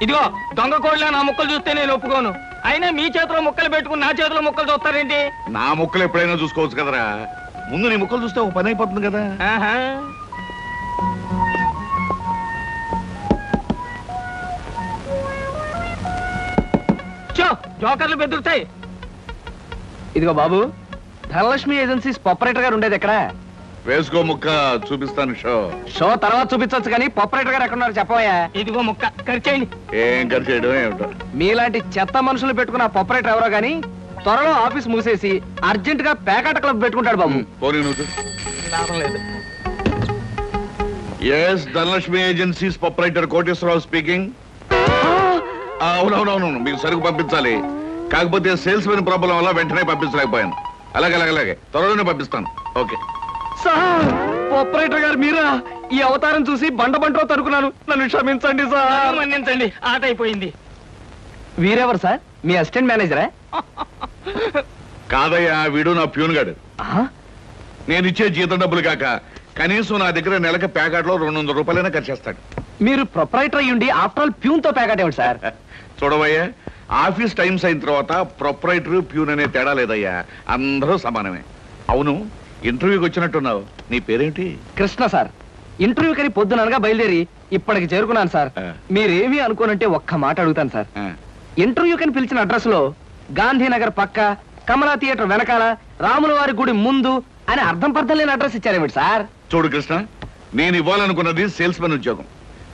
ఇదిగో దొంగ కోళ్ళ నా ముక్కలు చూస్తే నేను ఒప్పుకోను. అయినా మీ చేతిలో ముక్కలు పెట్టుకుని నా చేతిలో ముక్కలు చూస్తారేంటి? నా ముక్కలు ఎప్పుడైనా చూసుకోవచ్చు కదరా. ముందు నీ ముక్కలు చూస్తే ఒక పని అయిపోతుంది కదా. జోకర్లు బెదురుతాయి. ఇదిగో బాబు, ధనలక్ష్మి ఏజెన్సీస్ ఆపరేటర్ గారు ఉండేది ఎక్కడ? వేసుకో ముక్క, చూపిస్తాను. షో తర్వాత చూపించవచ్చు కానీ ఆపరేటర్ గారు ఎక్కడున్నారు చెప్పవయ్యా. ఇదిగో ముక్క ఖర్చేయండి. ఏం ఖర్చు చేయడం ఏమిటో. మీలాంటి చెత్త మనుషులు పెట్టుకున్న ఆపరేటర్ ఎవరో గానీ త్వరలో ఆఫీస్ మూసేసి అర్జెంట్ గా పేకాట క్లబ్ పెట్టుకుంటాడు బాబు. Yes, Dhanalakshmi agencies proprietor Koteswararao speaking. అవునవునవును, మీకు సరుకు పంపించాలి. కాకపోతే సేల్స్ మెన్ ప్రాబ్లం వల్ల వెంటనే పంపించలేకపోయాను. అలాగే త్వరలోనే పంపిస్తాను. ఓకే సార్, ఆపరేటర్ గారు మీరా? ఈ అవతారం చూసి బంటో తరుకున్నాను. నన్ను క్షమించండి సార్. మన్నించండి, ఆట అయిపోయింది. వీరెవరు సార్? మీ అసిస్టెంట్ మేనేజరా? కాదయ్యా, వీడు నా ప్యూన్ గాడు. నేను ఇచ్చే జీతం డబ్బులు కాక కనీసం నా దగ్గర నెలకి ప్యాకెట్లో 200 రూపాయలైనా ఖర్చేస్తాడు. మీరు ప్రొపరైటర్ అయ్యుండి ఆఫ్టర్ ఆల్ ప్యూన్ తో ప్యాకెట్ ఏమిటి సార్? చూడవయ్యా, ఆఫీస్ టైమ్స్ అయిన తర్వాత ప్రొపరైటర్ ప్యూన్ అనే తేడా లేదయ్యా, అందరూ సమానమే. అవును, ఇంటర్వ్యూకి వచ్చినట్టున్నావు. నీ పేరేంటి? కృష్ణ సార్. ఇంటర్వ్యూ కని పొద్దుననగా బయలుదేరి ఇప్పటికి చేరుకున్నాను సార్. మీరేమీ అనుకోనంటే ఒక్క మాట అడుగుతాను సార్. ఇంటర్వ్యూ కని పిలిచిన అడ్రస్ లో గాంధీనగర్ పక్క, కమలా థియేటర్ వెనకాల, రాముల వారి గుడి ముందు అని అర్థం పర్థం లేని అడ్రస్ ఇచ్చారేమిటి సార్? చూడు కృష్ణ, నేను ఇవ్వాలనుకున్నది సేల్స్ మెన్ ఉద్యోగం.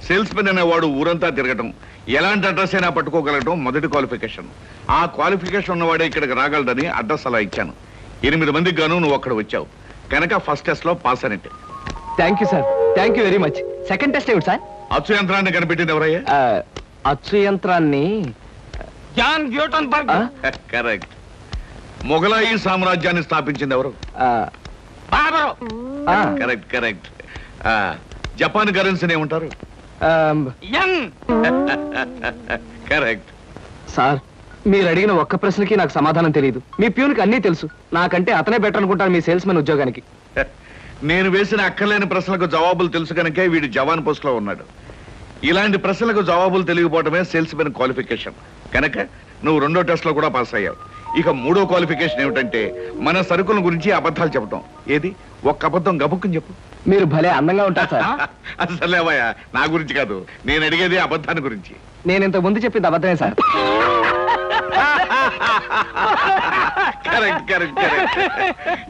సేల్స్ మెన్ అనేవాడు ఊరంతా తిరగటం, ఎలాంటి అడ్రస్ అయినా పట్టుకోగలగటం మొదటి క్వాలిఫికేషన్. ఆ క్వాలిఫికేషన్ ఉన్నవాడే ఇక్కడికి రాగలడని అడ్రస్ అలా ఇచ్చాను. 8 మందికి గాను నువ్వు అక్కడ వచ్చావు కనుక ఫస్ట్ టెస్ట్ లో పాస్ అనేట్టే. Thank you sir, thank you very much. Second test ఏమిటి సార్? అచ్చు యంత్రాన్ని కనిపెట్టింది ఎవరయ్యా? అచ్చు యంత్రాన్ని జాన్ గ్యూటన్బర్గ్. కరెక్ట్. మొఘలాయి సామ్రాజ్యాన్ని స్థాపించింది ఎవరు? కరెక్ట్. జపాన్ కరెన్సీని ఏమంటారు? కరెక్ట్. సార్, మీరు అడిగిన ఒక్క ప్రశ్నకి నాకు సమాధానం తెలియదు. మీ ప్యూన్కి అన్నీ తెలుసు. నాకంటే అతనే బెటర్ అనుకుంటాను మీ సేల్స్ మెన్ ఉద్యోగానికి. నేను వేసిన అక్కర్లేని ప్రశ్నలకు జవాబులు తెలుసు కనుకే వీడు జవాన్ పోస్ట్ లో ఉన్నాడు. ఇలాంటి ప్రశ్నలకు జవాబులు తెలియకపోవడమే సేల్స్ మెన్ క్వాలిఫికేషన్. కనుక నువ్వు 2వ టెస్ట్ లో కూడా పాస్ అయ్యావు. ఇక 3వ క్వాలిఫికేషన్ ఏమిటంటే మన సరుకుల గురించి అబద్ధాలు చెప్పడం. ఏది ఒక్క అబద్ధం గబుక్కుని చెప్పు. మీరు భలే అందంగా ఉంటారు సార్. అసలేవయ్యా, నా గురించి కాదు, నేను అడిగేది అబద్ధాన్ని గురించి. నేను ఇంతకు ముందు చెప్పింది అబద్ధమే sir. Correct.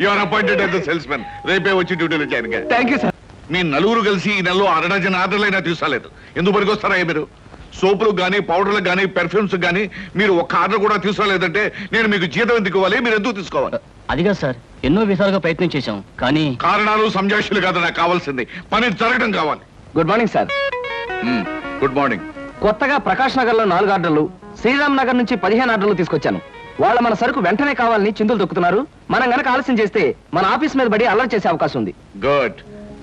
You are appointed as the salesmen. రేపే వచ్చి డ్యూటీలో జాయిన్ గా. Thank you sir. మీ నలుగురు కలిసి ఈ నెలలో 6 డజన్ ఆర్డర్లైనా తీసుకోలేదు. ఎందుకు పనికొస్తారా మీరు? సోపులకు గానీ, పౌడర్లకు గానీ, పెర్ఫ్యూమ్స్ గానీ మీరు ఒక్క ఆర్డర్ కూడా తీసుకోలేదంటే నేను మీకు జీతం ఎందుకు ఇవ్వాలి? మీరు ఎందుకు తీసుకోవాలి? అదిగా సార్, ఎన్నో విధాలుగా ప్రయత్నం చేశాం కానీ కారణాలు సంజాషులు కాదు నాకు కావాల్సింది, పని జరగడం కావాలి. Good morning sir. Good morning. కొత్తగా ప్రకాష్ నగర్ లో 4 ఆర్డర్లు, శ్రీరామ్ నగర్ నుంచి 15 ఆర్డర్లు తీసుకొచ్చాను. వాళ్ళ మన సరుకు వెంటనే కావాలని చిందులు తొక్కుతున్నారు. మనం గనక ఆలస్యం చేస్తే మన ఆఫీస్ మీద పడి అల్లరి చేసే అవకాశం ఉంది. గుడ్.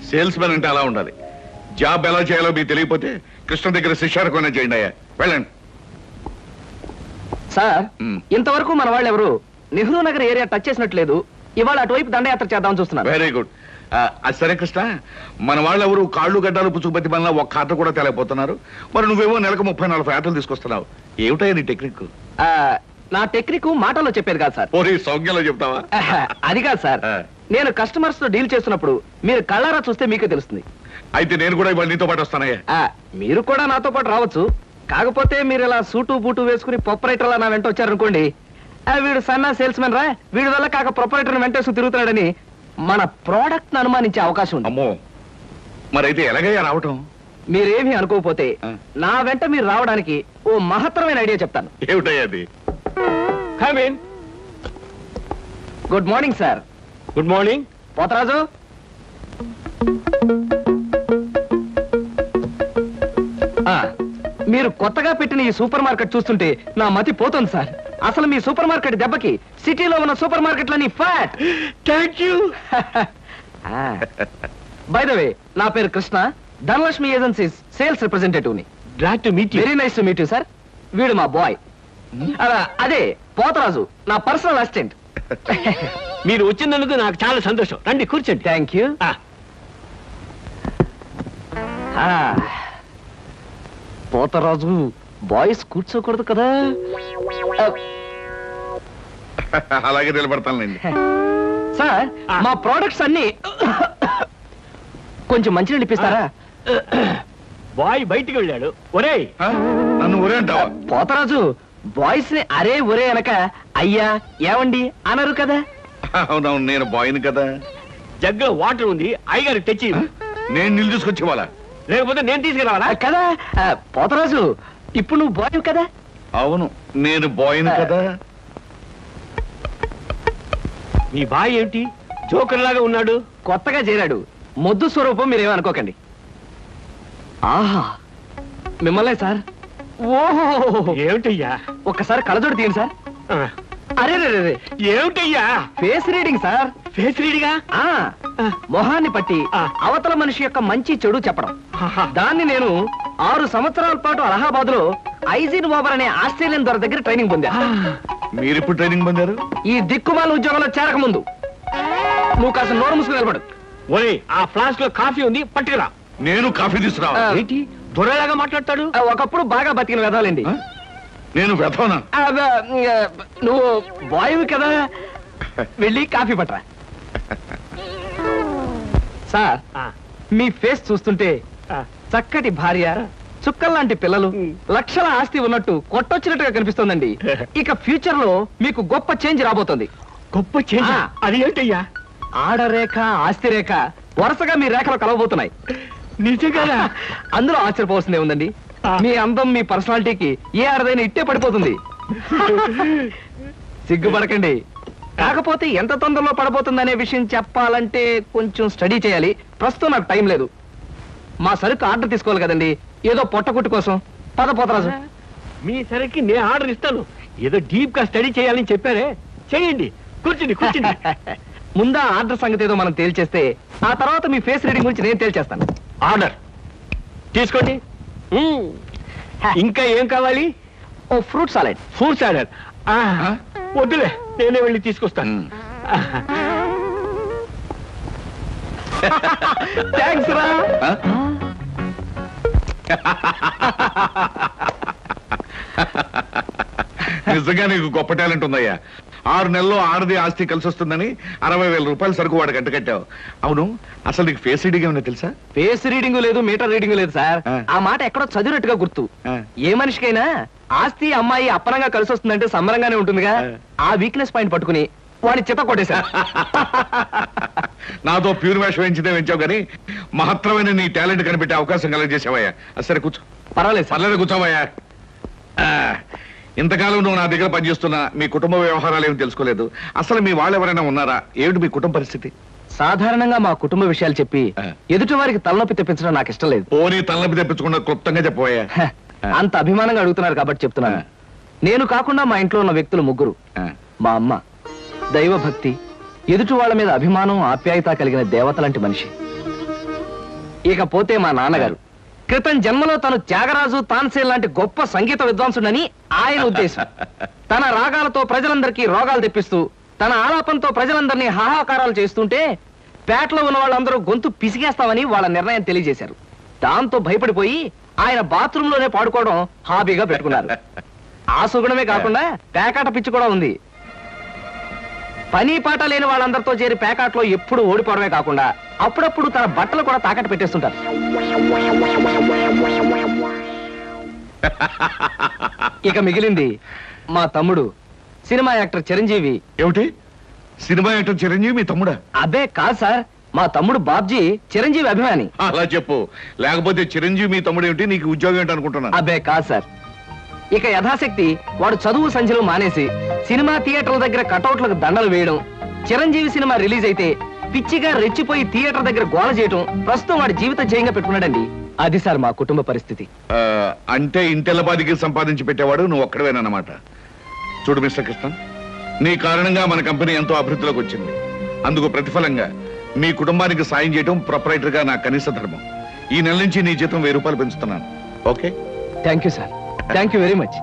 సేల్స్ మెన్ అంటే అలా ఉండాలి. జాబ్ ఎలా చేయాలో మీకు తెలియకపోతే కృష్ణ దగ్గర శిష్యారకమైనా చేయండి అయ్యా. వెళ్ళండి సార్. ఇంతవరకు మన వాళ్ళు ఎవరు నెహ్రూ నగర్ ఏరియా టచ్ చేసినట్లేదు. ఇవాళ అటువైపు దండయాత్ర చేద్దామని చూస్తున్నారు. Very good. అది సరే కృష్ణ, మన వాళ్ళు ఎవరు కాళ్ళు గడ్డాలు పుచ్చుకుపతి వల్ల ఒక్క ఆట కూడా తెలియపోతున్నారు. మరి నువ్వేమో నెలకు 30-40 ఆటలు తీసుకొస్తున్నావు. ఏమిటయ్యా నీ టెక్నిక్? నా టెక్నిక్ మాటల్లో చెప్పేది కాదు సార్. పోనీ సౌజ్ఞలో చెప్తావా? అది కాదు సార్. నేను కస్టమర్స్ తో డీల్ చేస్తున్నప్పుడు మీరు కళ్ళారా చూస్తే మీకే తెలుస్తుంది. అయితే నేను కూడా ఇవాళ నీతో పాటు వస్తానయ్యా. మీరు కూడా నాతో పాటు రావచ్చు. కాకపోతే మీరు ఇలా సూటు బూటు వేసుకుని ప్రొపరైటర్ లా నా వెంట వచ్చారనుకోండి, వీడు సన్నా సేల్స్ మెన్ రా, వీడి వల్ల కాక ప్రొపరైటర్ వెంటేసుకు తిరుగుతున్నాడని మన ప్రోడక్ట్ ను అనుమానించే అవకాశం ఉంది. అమ్మో, మరైతే ఎలాగయ్యా రావటం? మీరేమీ అనుకోకపోతే నా వెంట మీరు రావడానికి ఓ మహత్తరమైన ఐడియా చెప్తాను. ఏమిటయ్యా అది? Good morning sir. Good morning. Potharaju, మీరు కొత్తగా పెట్టిన ఈ సూపర్ మార్కెట్ చూస్తుంటే నా మతి పోతుంది సార్. అసలు మీ సూపర్ మార్కెట్ దెబ్బకి సిటీలో ఉన్న సూపర్ మార్కెట్లని ఫ్యాట్. Thank you. By the way, నా పేరు Krishna, Dhanalakshmi agencies sales representative ని. Glad to meet you. Very nice to meet you sir. వీడు మా బాయ్. అదే పోతరాజు, నా పర్సనల్ అసిస్టెంట్. మీరు వచ్చినందుకు నాకు చాలా సంతోషం. రండి కూర్చోండి. Thank you. పోతరాజు బాయ్స్ కూర్చోకూడదు కదా. అలాగే నిలబడతానులేండి. సార్ మా ప్రోడక్ట్స్ అన్ని కొంచెం మంచినీళ్ళు ఇప్పిస్తారా? బాయ్ బయటికి వెళ్ళాడు. ఒరేయ్, నన్ను ఒరే అంటావా? పోతరాజు బాయ్స్ ని అరే ఒరే అనక అయ్యా ఏమండి అనరు కదా. అవునవును, నేను బాయ్ని కదా. జగ్గులో వాటర్ ఉంది, అయ్యగారు తెచ్చి. నేను నీళ్ళు తీసుకొచ్చి వాళ్ళ, లేకపోతే నేను తీసుకురావాలా? కదా పోతరాజు, ఇప్పుడు నువ్వు బాయ్ కదా. అవును, నేను బాయ్ని కదా. మీ బాయ్ ఏమిటి జోకర్ లాగా ఉన్నాడు? కొత్తగా చేరాడు, మొద్దు స్వరూపం, మీరేమనుకోకండి. ఆహా, మిమ్మల్నే సార్. ఓహో, ఏమిటయ్యా? ఒక్కసారి కళ్ళజోడు తీయండి సార్. అరే రే, ఏమిటయ్యా? Face reading sir. ఫేస్ రీడింగా? మొహాన్ని పట్టి అవతల మనిషి యొక్క మంచి చెడు చెప్పడం. దాన్ని నేను 6 సంవత్సరాల పాటు అలహాబాద్ లో ఐజిన్ ఓవర్ అనే ఆస్ట్రేలియన్ దొర దగ్గర ట్రైనింగ్ పొందా. మీరెప్పుడు ట్రైనింగ్ పొందారు? ఈ దిక్కుమాల ఉద్యోగంలో చేరక ముందు. నువ్వు కాస్త నోరు మూసుకుని నిలబడు. ఓయ్, ఆ ఫ్లాస్క్ లో కాఫీ ఉంది, పట్టుకురా. నేను కాఫీ తీసుకురా. ఏంటి దొరలాగా మాట్లాడతాడు? ఒకప్పుడు బాగా బతికిన వెదాలండి. నేను వెతవనా? నువ్వు బాయ్ కదా, వెళ్ళి కాఫీ పట్టరా. సార్, మీ ఫేస్ చూస్తుంటే చక్కటి భార్య, చుక్కల్లాంటి పిల్లలు, లక్షల ఆస్తి ఉన్నట్టు కొట్టొచ్చినట్టుగా కనిపిస్తోందండి. ఇక ఫ్యూచర్ లో మీకు గొప్ప చేంజ్ రాబోతుంది. గొప్ప చేంజ్? అది ఏంటయ్యా? ఆడరేఖ, ఆస్తి రేఖ వరుసగా మీ రేఖలు కలవబోతున్నాయి. నిజంగా? అందులో ఆశ్చర్యపోవాల్సిందే ఉందండి. మీ అందం, మీ పర్సనాలిటీకి ఏ ఆడదైనా ఇట్టే పడిపోతుంది. సిగ్గుపడకండి. కాకపోతే ఎంత తొందరలో పడబోతుందనే విషయం చెప్పాలంటే కొంచెం స్టడీ చేయాలి. ప్రస్తుతం నాకు టైం లేదు. మా సరుకు ఆర్డర్ తీసుకోవాలి కదండి, ఏదో పొట్టకుట్టు కోసం. పద పోతరాజు. మీ సరికి నేను ఆర్డర్ ఇస్తాను. ఏదో డీప్ గా స్టడీ చేయాలని చెప్పారే, చేయండి. కూర్చుని కూర్చుని. ముందా ఆర్డర్ సంగతి ఏదో మనం తేల్చేస్తే ఆ తర్వాత మీ ఫేస్ రీడింగ్ గురించి నేను తేల్చేస్తాను. ఆర్డర్ తీసుకోండి. ఇంకా ఏం కావాలి? ఓ ఫ్రూట్ సాలెడ్. ఫ్రూట్ సాలెడ్ వద్దులే, నేనే వెళ్ళి తీసుకొస్తాను. థ్యాంక్స్ రా. నిజంగా నీకు గొప్ప టాలెంట్ ఉందయ్యా. 6 నెలల్లో ఆడది ఆస్తి కలిసి వస్తుందని 60,000 రూపాయల సరుకు వాడికి అంటకట్టావు. అవును, అసలు నీకు ఫేస్ రీడింగ్ ఏమన్నా తెలుసా? ఫేస్ రీడింగ్ లేదు, మీటర్ రీడింగ్ లేదు సార్. ఆ మాట ఎక్కడో చదివినట్టుగా గుర్తు. ఏ మనిషికైనా ఆస్తి అమ్మాయి అప్పనంగా కలిసి వస్తుందంటే సంబరంగానే ఉంటుందిగా. ఆ వీక్నెస్ పాయింట్ పట్టుకుని వాడిని చిత్త కొట్టేశా. నాతో ప్యూర్ వేషం వేయించితే వేయించావు కానీ మహత్తరమైన నీ టాలెంట్ కనిపెట్టే అవకాశం కలగజేసావయ్యా. సరే కూర్చో. పర్వాలేదు సార్. పర్లేదు, కూర్చోవయ్యా. ఇంతకాలం నువ్వు నా దగ్గర పనిచేస్తున్నా మీ కుటుంబ వ్యవహారాలు ఏమి తెలుసుకోలేదు. అసలు మీ వాళ్ళు ఎవరైనా ఉన్నారా? ఏమిటి మీ కుటుంబ పరిస్థితి? సాధారణంగా మా కుటుంబ విషయాలు చెప్పి ఎదుటి వారికి తలనొప్పి తెప్పించడం నాకు ఇష్టం లేదు. పోనీ తలనొప్పి తెప్పించకుండా క్లుప్తంగా చెప్పబోయా. అంత అభిమానంగా అడుగుతున్నారు కాబట్టి చెప్తున్నాను. నేను కాకుండా మా ఇంట్లో ఉన్న వ్యక్తులు 3. మా అమ్మ దైవభక్తి, ఎదుటి వాళ్ళ మీద అభిమానం, ఆప్యాయత కలిగిన దేవత లాంటి మనిషి. ఇకపోతే మా నాన్నగారు క్రితం జన్మలో తను త్యాగరాజు, తాన్సేన్ లాంటి గొప్ప సంగీత విద్వాంసుడని ఆయన ఉద్దేశం. తన రాగాలతో ప్రజలందరికీ రోగాలు తెప్పిస్తూ, తన ఆలాపంతో ప్రజలందరినీ హాహాకారాలు చేస్తుంటే పేటలో ఉన్న వాళ్ళందరూ గొంతు పిసిగేస్తామని వాళ్ళ నిర్ణయం తెలియజేశారు. దాంతో భయపడిపోయి ఆయన బాత్రూమ్ లోనే పాడుకోవడం హాబీగా పెట్టుకున్నారు. ఆ సుగుణమే కాకుండా పేకాట పిచ్చి కూడా ఉంది. పని పాట లేని వాళ్ళందరితో చేరి పేకాట్లో ఎప్పుడు ఓడిపోవడమే కాకుండా అప్పుడప్పుడు తన బట్టలు కూడా తాకట్టు పెట్టేస్తుంటారు. ఇక మిగిలింది మా తమ్ముడు, సినిమా యాక్టర్ చిరంజీవి. ఏమిటి, సినిమా యాక్టర్ చిరంజీవి మీ తమ్ముడా? అబ్బే కాదు సార్, మా తమ్ముడు బాబ్జీ చిరంజీవి అభిమాని. అలా చెప్పు, లేకపోతే చిరంజీవి మీ తమ్ముడు ఏమిటి, నీకు ఉద్యోగం ఏంటి అనుకుంటున్నా. అబ్బే కాదు సార్. ఇక యథాశక్తి వాడు చదువు సంధ్యలు మానేసి సినిమా థియేటర్ల దగ్గర కటౌట్లకు దండలు వేయడం, చిరంజీవి సినిమా రిలీజ్ అయితే పిచ్చిగా రెచ్చిపోయి థియేటర్ దగ్గర గోల చేయడం ప్రస్తుతం వాడి జీవిత జయంగా పెట్టుకున్నాడండి. అది సార్ మా కుటుంబ పరిస్థితి. అంటే ఇంటెల్లబాదికి సంపాదించి పెట్టేవాడు నువ్వు ఒక్కడవేనన్నమాట. చూడు మిస్టర్ కృష్ణ, నీ కారణంగా మన కంపెనీ ఎంతో అభివృద్ధిలోకి వచ్చింది. అందుకు ప్రతిఫలంగా మీ కుటుంబానికి సాయం చేయడం ప్రొపరైటర్ గా నా కనీస ధర్మం. ఈ నెల నుంచి నీ జీతం 1000 రూపాయలు పెంచుతున్నాను. Okay? Thank you sir, thank you very much.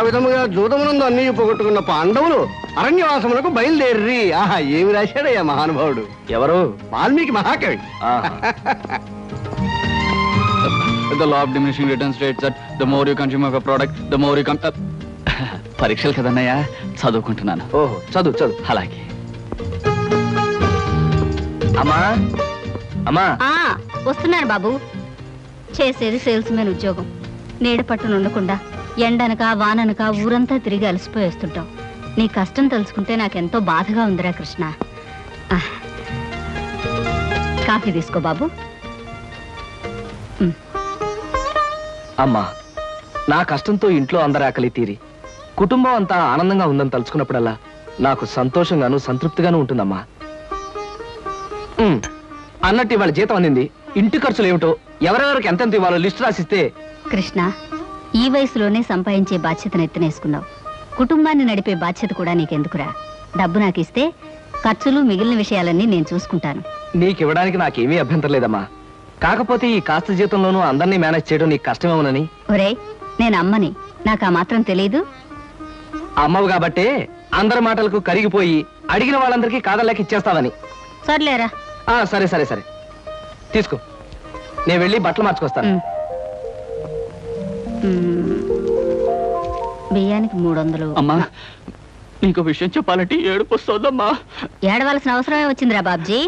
విధముగా జూదమునందు అన్ని పోగొట్టుకున్న పాండవులు అరణ్యవాసములకు బయలుదేర్రి. ఆహా, ఏమి రాశాడయ్యా మహానుభావుడు. ఎవరు? వాల్మీకి మహాకవి. The law of diminishing returns states that the more you consume of a product, the more you పరీక్షలు కదన్నయ్యా, చదువుకుంటున్నాను. ఓహో, చదువు చదువు. అలాగే. అమ్మా అమ్మా. వస్తున్నాను బాబు. చేసేది సేల్స్ మెన్ ఉద్యోగం. నీడ పట్టున ఉండకుండా ఎండనక వాననక ఊరంతా తిరిగి అలసిపోయి వస్తుంటాం. నీ కష్టం తెలుసుకుంటే నాకెంతో బాధగా ఉందిరా కృష్ణ. కాఫీ తీసుకో బాబు. అమ్మా, నా కష్టంతో ఇంట్లో అందరి ఆకలి తీరి కుటుంబం అంతా ఆనందంగా ఉందని తలుచుకున్నప్పుడల్లా నాకు సంతోషంగాను సంతృప్తిగాను ఉంటుందమ్మా. అన్నట్టు ఇవాళ జీతం అందింది. ఇంటి ఖర్చులు ఏమిటో, ఎవరెవరికి ఎంతెంత ఇవ్వాలో లిస్టు రాసిస్తే. కృష్ణ, ఈ వయసులోనే సంపాదించే బాధ్యతను ఎత్తునేసుకున్నావు. కుటుంబాన్ని నడిపే బాధ్యత కూడా నీకెందుకురా? డబ్బు నాకు ఇస్తే ఖర్చులు మిగిలిన విషయాలన్నీ నేను చూసుకుంటాను. నీకివ్వడానికి నాకేమీ అభ్యంతరం లేదమ్మా. కాకపోతే ఈ కాస్త జీతంలోనూ అందరినీ మేనేజ్ చేయడం నీకు కష్టమేమోనని. ఒరే, నేను అమ్మని, నాకు ఆ మాత్రం తెలీదు. అమ్మవు కాబట్టే అందరి మాటలకు కరిగిపోయి అడిగిన వాళ్ళందరికీ కాదలేక ఇచ్చేస్తావని. సర్లేరా. సరే సరే సరే, తీసుకో. నేను వెళ్ళి బట్టలు మార్చుకొస్తాను. బియ్యానికి 300. అమ్మా, నీకు విషయం చెప్పాలంటే ఏడుపు వస్తుందమ్మా. ఏడవలసిన అవసరమే వచ్చిందిరా బాబ్జీ.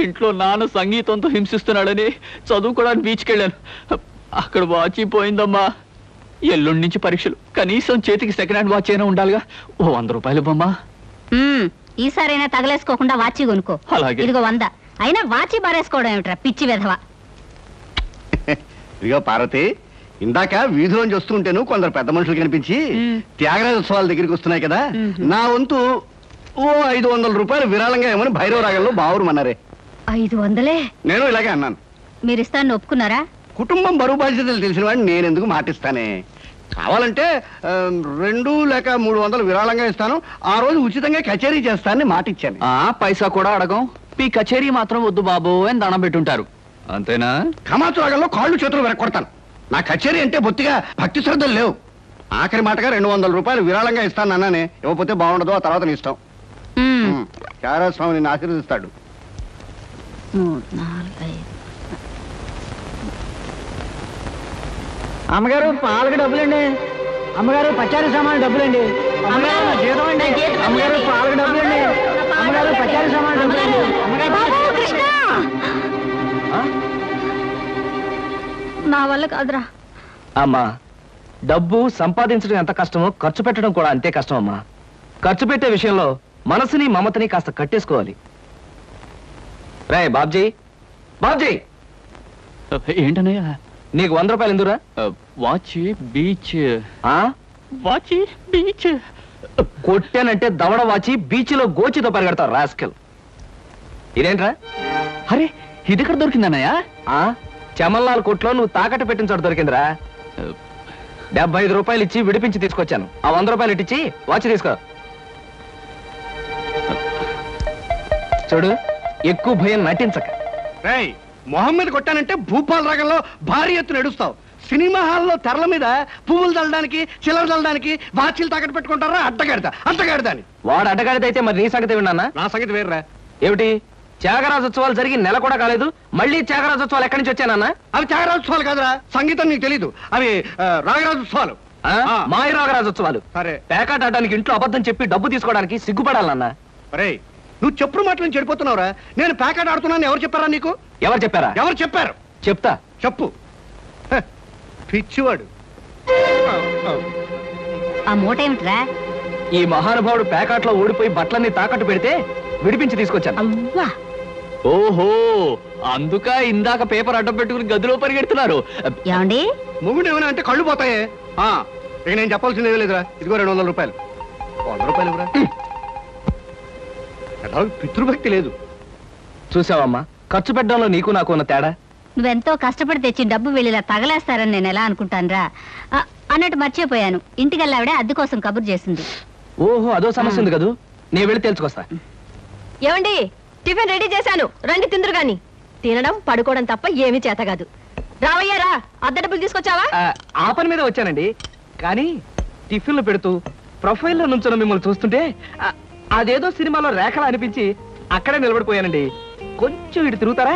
ఇంట్లో నాన్న సంగీతంతో హింసిస్తున్నాడని చదువుకోవడానికి బీచ్కి వెళ్ళాను. అక్కడ వాచ్ పోయిందమ్మా. ఎల్లుండి నుంచి పరీక్షలు. కనీసం చేతికి సెకండ్ హ్యాండ్ వాచ్ అయినా ఉండాలిగా. ఓ 100 రూపాయలు బొమ్మా. ఈసారైనా తగలేసుకోకుండా వాచి కొనుక్కో. అలాగే. ఇదిగో 100. అయినా వాచి బారేసుకోవడం ఏమిట్రా పిచ్చి వెధవ. ఇదిగో పార్వతి, ఇందాక వీధిలోంచి వస్తుంటేను కొందరు పెద్ద మనుషులు కనిపించి త్యాగరాజోత్సవాల దగ్గరికి వస్తున్నాయి కదా, నా వంతు ఓ 500 రూపాయలు విరాళంగా ఏమని భైరవ రాగంలో బావురమన్నారే. 500? నేను ఇలాగే అన్నాను. మీరిస్తాను ఒప్పుకున్నారా? కుటుంబం బరువు బాధ్యతలు తెలిసిన వాడిని నేనెందుకు మాటిస్తానే. కావాలంటే 2 లేక 300 విరాళంగా ఇస్తాను. ఆ రోజు ఉచితంగా కచేరీ చేస్తానని మాటిచ్చాను. పైసా కూడా అడగం. మీ కచేరీ మాత్రం వద్దు బాబు అని దండం పెట్టుంటారు. అంతేనా? కమాతు రాగంలో కాళ్ళు చేతులు వెరక్కొడతాను. నా కచేరీ అంటే బొత్తిగా భక్తి శ్రద్ధలు లేవు. ఆఖరి మాటగా 200 రూపాయలు విరాళంగా ఇస్తాను అన్నానే. ఇవ్వకపోతే బాగుండదు, ఆ తర్వాత నీ ఇష్టం. చారాస్వామి నిన్ను ఆశీర్వదిస్తాడు. 3, 4, 5. అమ్మగారు పాలకు డబ్బులండి. అమ్మగారు పచారీ సామాన్ డబ్బులండి. అమ్మగారు నా జీతం అండి. అమ్మగారు పాలకు డబ్బులండి. అమ్మగారు పచారీ సామాన్ డబ్బులండి. నా వల్ల కాదురా. అమ్మా, డబ్బు సంపాదించడం ఎంత కష్టమో ఖర్చు పెట్టడం కూడా అంతే కష్టం అమ్మా. ఖర్చు పెట్టే విషయంలో మనసుని మమతని కాస్త కట్టేసుకోవాలి. రే బాబ్జీ, బాబ్జీ, ఏంటన్నయ్యా? నీకు 100 రూపాయలు ఎందురా? వాచ్ బీచ్. వాచ్ బీచ్ కొట్టానంటే దవడ వాచి బీచ్లో గోచితో పరిగెడతావు రాస్కెల్. ఇదేంట్రా? అరే, ఇది ఎక్కడ దొరికిందన్నయ్యా? చమల్లాల్ కొట్లో నువ్వు తాకట్టు పెట్టిన చోట దొరికిందిరా. 75 రూపాయలు ఇచ్చి విడిపించి తీసుకొచ్చాను. ఆ 100 రూపాయలు ఇట్టించి వాచ్ తీసుకో. చూడు, ఎక్కువ భయం నటించక. రేయ్, మొహమ్మద్ కొట్టానంటే భూపాల్ రాగంలో భారీ ఎత్తున ఎడుస్తావు. సినిమా హాల్లో తెరల మీద పువ్వులు చల్లడానికి, చిల్లర చల్లడానికి వాచీలు తాకట్టు పెట్టుకుంటారా? అడ్డగాడిదా అని. వాడు అడ్డగాడిదైతే మరి నీ సంగతి విన్నానా? నా సంగతి వేర్రా. ఏమిటి, త్యాగరాజోత్సవాలు జరిగి నెల కూడా కాలేదు, మళ్ళీ త్యాగరాజోత్సవాలు ఎక్కడి నుంచి వచ్చానన్నా? అవి త్యాగరాజోత్సవాలు కాదురా, సంగీతం నీకు తెలీదు. అవి రాగరాజోత్సవాలు. మాయ రాగరాజోత్సవాలు. సరే, పేకాట ఆడడానికి ఇంట్లో అబద్ధం చెప్పి డబ్బు తీసుకోవడానికి సిగ్గుపడాలన్నా? అరే, నువ్వు చెప్పుడు మాటలను చెడిపోతున్నావురా. నేను పేకాట ఆడుతున్నాను ఎవరు చెప్పారా నీకు? ఎవరు చెప్పారా? ఎవరు చెప్పారు? చెప్తా, చెప్పు. పిచ్చివాడు. ఆ మూట ఏమిట్రా? ఈ మహానుభావుడు పేకాట్లో ఓడిపోయి బట్టలన్నీ తాకట్టు పెడితే విడిపించి తీసుకొచ్చాను. అవ్వా, ఓహో, అందుక ఇందాక పేపర్ అడ్డం పెట్టుకుని గదిలో పరిగెడుతున్నారు. ఏమండి, మొగుడు ఏమైనా అంటే కళ్ళు పోతాయే. ఇక నేను చెప్పాల్సింది ఏమీ లేదురా. ఇదిగో 200 రూపాయలు. 100 రూపాయలు ఇవ్వరా. పితృభక్తి లేదు. చూసావమ్మా, ఖర్చు పెట్టడంలో నీకు నాకు ఉన్న తేడా. నువ్వెంతో కష్టపడి తెచ్చి డబ్బు వెళ్ళిలా తగలేస్తారని నేను ఎలా అనుకుంటానురా. అన్నట్టు మర్చిపోయాను, ఇంటికెళ్ళావిడే అద్దె కోసం కబురు చేసింది. ఓహో, అదో సమస్య ఉంది కదూ. నేను వెళ్ళి తెలుసుకొస్తా. ఏమండి, టిఫిన్ రెడీ చేశాను, రండి తిందురు గాని. తినడం పడుకోవడం తప్ప ఏమీ చేత కాదు. రావయ్యారా, అద్దె డబ్బులు తీసుకొచ్చావా? ఆ పని మీద వచ్చానండి. కానీ టిఫిన్లు పెడుతూ ప్రొఫైల్లో నుంచున్న మిమ్మల్ని చూస్తుంటే అదేదో సినిమాలో రేఖలు అనిపించి అక్కడే నిలబడిపోయానండి. కొంచెం ఇటు తిరుగుతారా?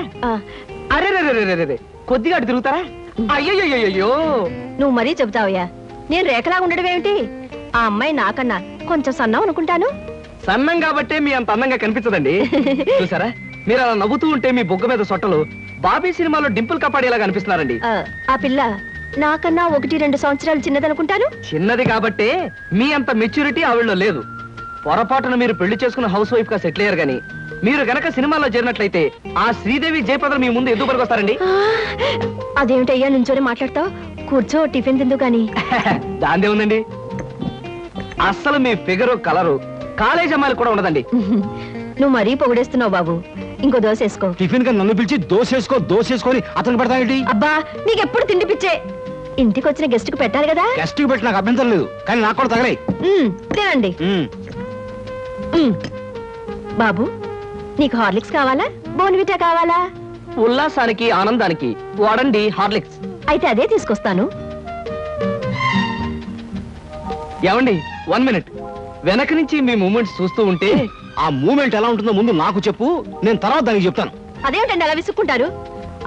అరే రే కొద్దిగా అటు తిరుగుతారా? అయ్యో నువ్వు మరీ చెబుతావయ్యా. నేను రేఖలాగా ఉండడం ఏమిటి? ఆ అమ్మాయి నాకన్నా కొంచెం సన్నం అనుకుంటాను. సన్నం కాబట్టే మీ అంత అందంగా కనిపించదండి. చూసారా, మీరు అలా నవ్వుతూ ఉంటే మీ బొగ్గ మీద సొట్టలు బాబీ సినిమాలో డింపుల్ కపాడేలాగా అనిపిస్తున్నారండి. ఆ పిల్ల నాకన్నా 1-2 సంవత్సరాలు చిన్నదనుకుంటాను. చిన్నది కాబట్టే మీ అంత మెచ్యూరిటీ ఆవిడలో లేదు. పొరపాటున మీరు పెళ్లి చేసుకున్న హౌస్ వైఫ్ గా సెటిల్ అయ్యారు గాని మీరు గనక సినిమాలో చేరినట్లయితే ఆ శ్రీదేవి జయప్రద మీ ముందు ఎందుకు పనికొస్తారండి? అదేమిటయ్యా నుంచోని మాట్లాడతావు? కూర్చో, టిఫిన్ తిందు గాని. దాందే ఉందండి. అస్సలు మీ ఫిగరు కలరు కాలేజ్ అమ్మాయిలు కూడా ఉండదండి. నువ్వు మరీ పొగిడేస్తున్నావు బాబు. ఇంకో దోశ వేసుకో. టిఫిన్ గా నన్ను పిలిచి దోసేసుకొని అతను పెడతానండి. అబ్బా, నీకెప్పుడు తిండి పిచ్చే. ఇంటికి వచ్చిన గెస్ట్ కు పెట్టాలి కదా. గెస్ట్ కి పెట్టి నాకు అభ్యంతరం లేదు, కానీ నాకు కూడా తగలే. తినండి. బాబు, నీకు హార్లిక్స్ కావాలా, బోన్విటా కావాలా? ఉల్లాసానికి ఆనందానికి వాడండి హార్లిక్స్. అయితే అదే తీసుకొస్తాను. ఏమండి, 1 మినిట్. వెనక నుంచి మీ మూమెంట్స్ చూస్తూ ఉంటే ఆ మూమెంట్ ఎలా ఉంటుందో ముందు నాకు చెప్పు, నేను తర్వాత దానికి చెప్తాను. అదేమిటండి అలా విసుక్కుంటారు?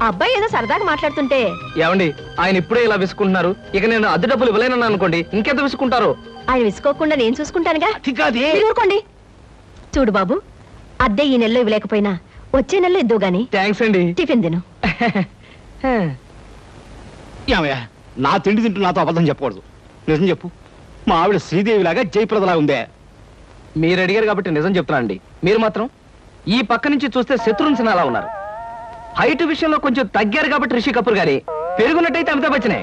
ఆ అబ్బాయి ఏదో సరదాగా మాట్లాడుతుంటే. ఏమండి, ఆయన ఇప్పుడే ఇలా విసుకుంటున్నారు, ఇక నేను అద్దె డబ్బులు ఇవ్వలేనన్నా అనుకోండి, ఇంకెంత విసుకుంటారు? ఆయన విసుకోకుండా నేను చూసుకుంటానుగా. మీరు ఊరుకోండి. చూడు బాబు, అద్దె ఈ నెలలో ఇవ్వలేకపోయినా వచ్చే నెలలో ఇద్దు గాని. థ్యాంక్స్ అండి. టిఫిన్ తిను. ఏమయ్యా, నా తిండి తింటూ నాతో అబద్ధం చెప్పకూడదు. నిజం చెప్పు, మా ఆవిడ శ్రీదేవిలాగా జయప్రదలా ఉందే? మీరు అడిగారు కాబట్టి నిజం చెప్తున్నానండి. మీరు మాత్రం ఈ పక్క నుంచి చూస్తే శత్రుఘ్న సిన్హా ఉన్నారు. హైట్ విషయంలో కొంచెం తగ్గారు కాబట్టి రిషి కపూర్ గారి, పెరుగున్నట్టయితే అమితాబ్ బచ్చనే.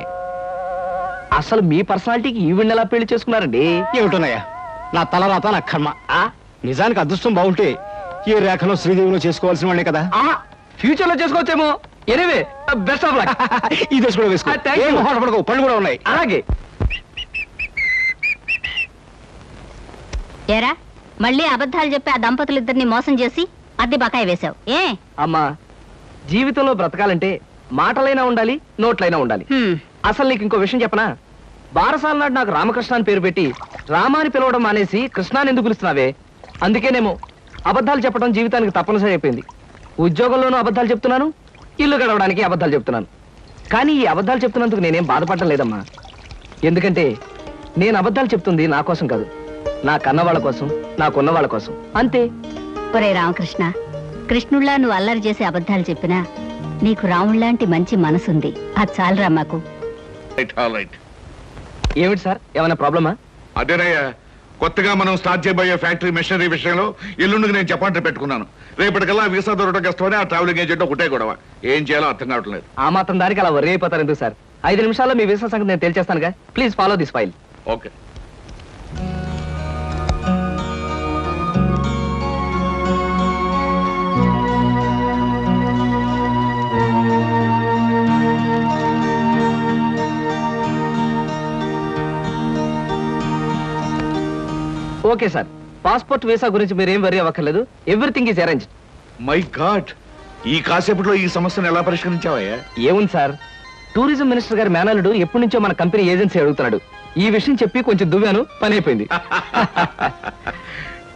అసలు మీ పర్సనాలిటీకి ఈవిడ్ని ఎలా పెళ్లి చేసుకున్నారండి? ఏమిటోనయ్యా, నా తలరాత నా కర్మ. నిజానికి అదృష్టం బాగుంటే ఈ రేఖలో శ్రీదేవిలో చేసుకోవాల్సిన వాడే కదా. ఫ్యూచర్ లో చేసుకోవచ్చేమో. Anyway, best of luck. ఈ దశ కూడా వేసుకో. ఏం మొహమాటపడకు, పళ్ళు కూడా ఉన్నాయి. అలాగే. ఏరా, మళ్ళీ అబద్ధాలు చెప్పి ఆ దంపతులిద్దరిని మోసం చేసి అద్దె బకాయి వేశావు ఏ? అమ్మా, జీవితంలో బ్రతకాలంటే మాటలైనా ఉండాలి, నోట్లైనా ఉండాలి. అసలు నీకు ఇంకో విషయం చెప్పనా? బారసాల నాడు నాకు రామకృష్ణ అని పేరు పెట్టి రామాని పిలవడం మానేసి కృష్ణాని ఎందుకు పిలుస్తున్నావే? అందుకేనేమో అబద్ధాలు చెప్పడం జీవితానికి తప్పనిసరి అయిపోయింది. ఉద్యోగంలోనూ అబద్ధాలు చెప్తున్నాను, ఇల్లు గడవడానికి అబద్ధాలు చెప్తున్నాను. కానీ ఈ అబద్ధాలు చెప్తున్నందుకు నేనేం బాధపడటం లేదమ్మా. ఎందుకంటే నేను అబద్ధాలు చెప్తుంది నా కోసం కాదు, నా కన్నవాళ్ళ కోసం, నాకున్న వాళ్ళ కోసం, అంతే. ఒరే రామకృష్ణ, కృష్ణుళ్ళ నువ్వు అల్లరి చేసి అబద్ధాలు చెప్పినా నీకు రాముళ్లాంటి మంచి మనసుంది. అది చాలరా మాకు. ఏమిటి సార్, ఏమైనా ప్రాబ్లమా? అదేనయ్యా, కొత్తగా మనం స్టార్ట్ చేయబోయే ఫ్యాక్టరీ మెషినరీ విషయంలో ఎల్లుండికి నేను చెప్పండి పెట్టుకున్నాను. రేపటికల్లా వీసా దొరకడం కష్టమని ఆ ట్రావెలింగ్ ఏజెంట్ ఒకటే గొడవ. ఏం చేయాలో అర్థం కావట్లేదు. ఆ మాత్రం దానికి అలా వర్రీ అయిపోతారు ఎందుకు సార్? 5 నిమిషాల్లో మీ వీసా సంగతి నేను తెలిచేస్తానుగా. Please follow this file. Okay. Okay sir, passport visa గురించి మీరేం వరీ అవ్వక్కర్లేదు. Everything is arranged. My god, ఈ కాసేపట్లో ఈ సమస్యను ఎలా పరిష్కరించావయ్యా? ఏముంది సార్, టూరిజం మినిస్టర్ గారి మేనల్లుడు ఎప్పటి నుంచో మన కంపెనీ ఏజెన్సీ అడుగుతున్నాడు. ఈ విషయం చెప్పి కొంచెం దువ్వాను, పని అయిపోయింది.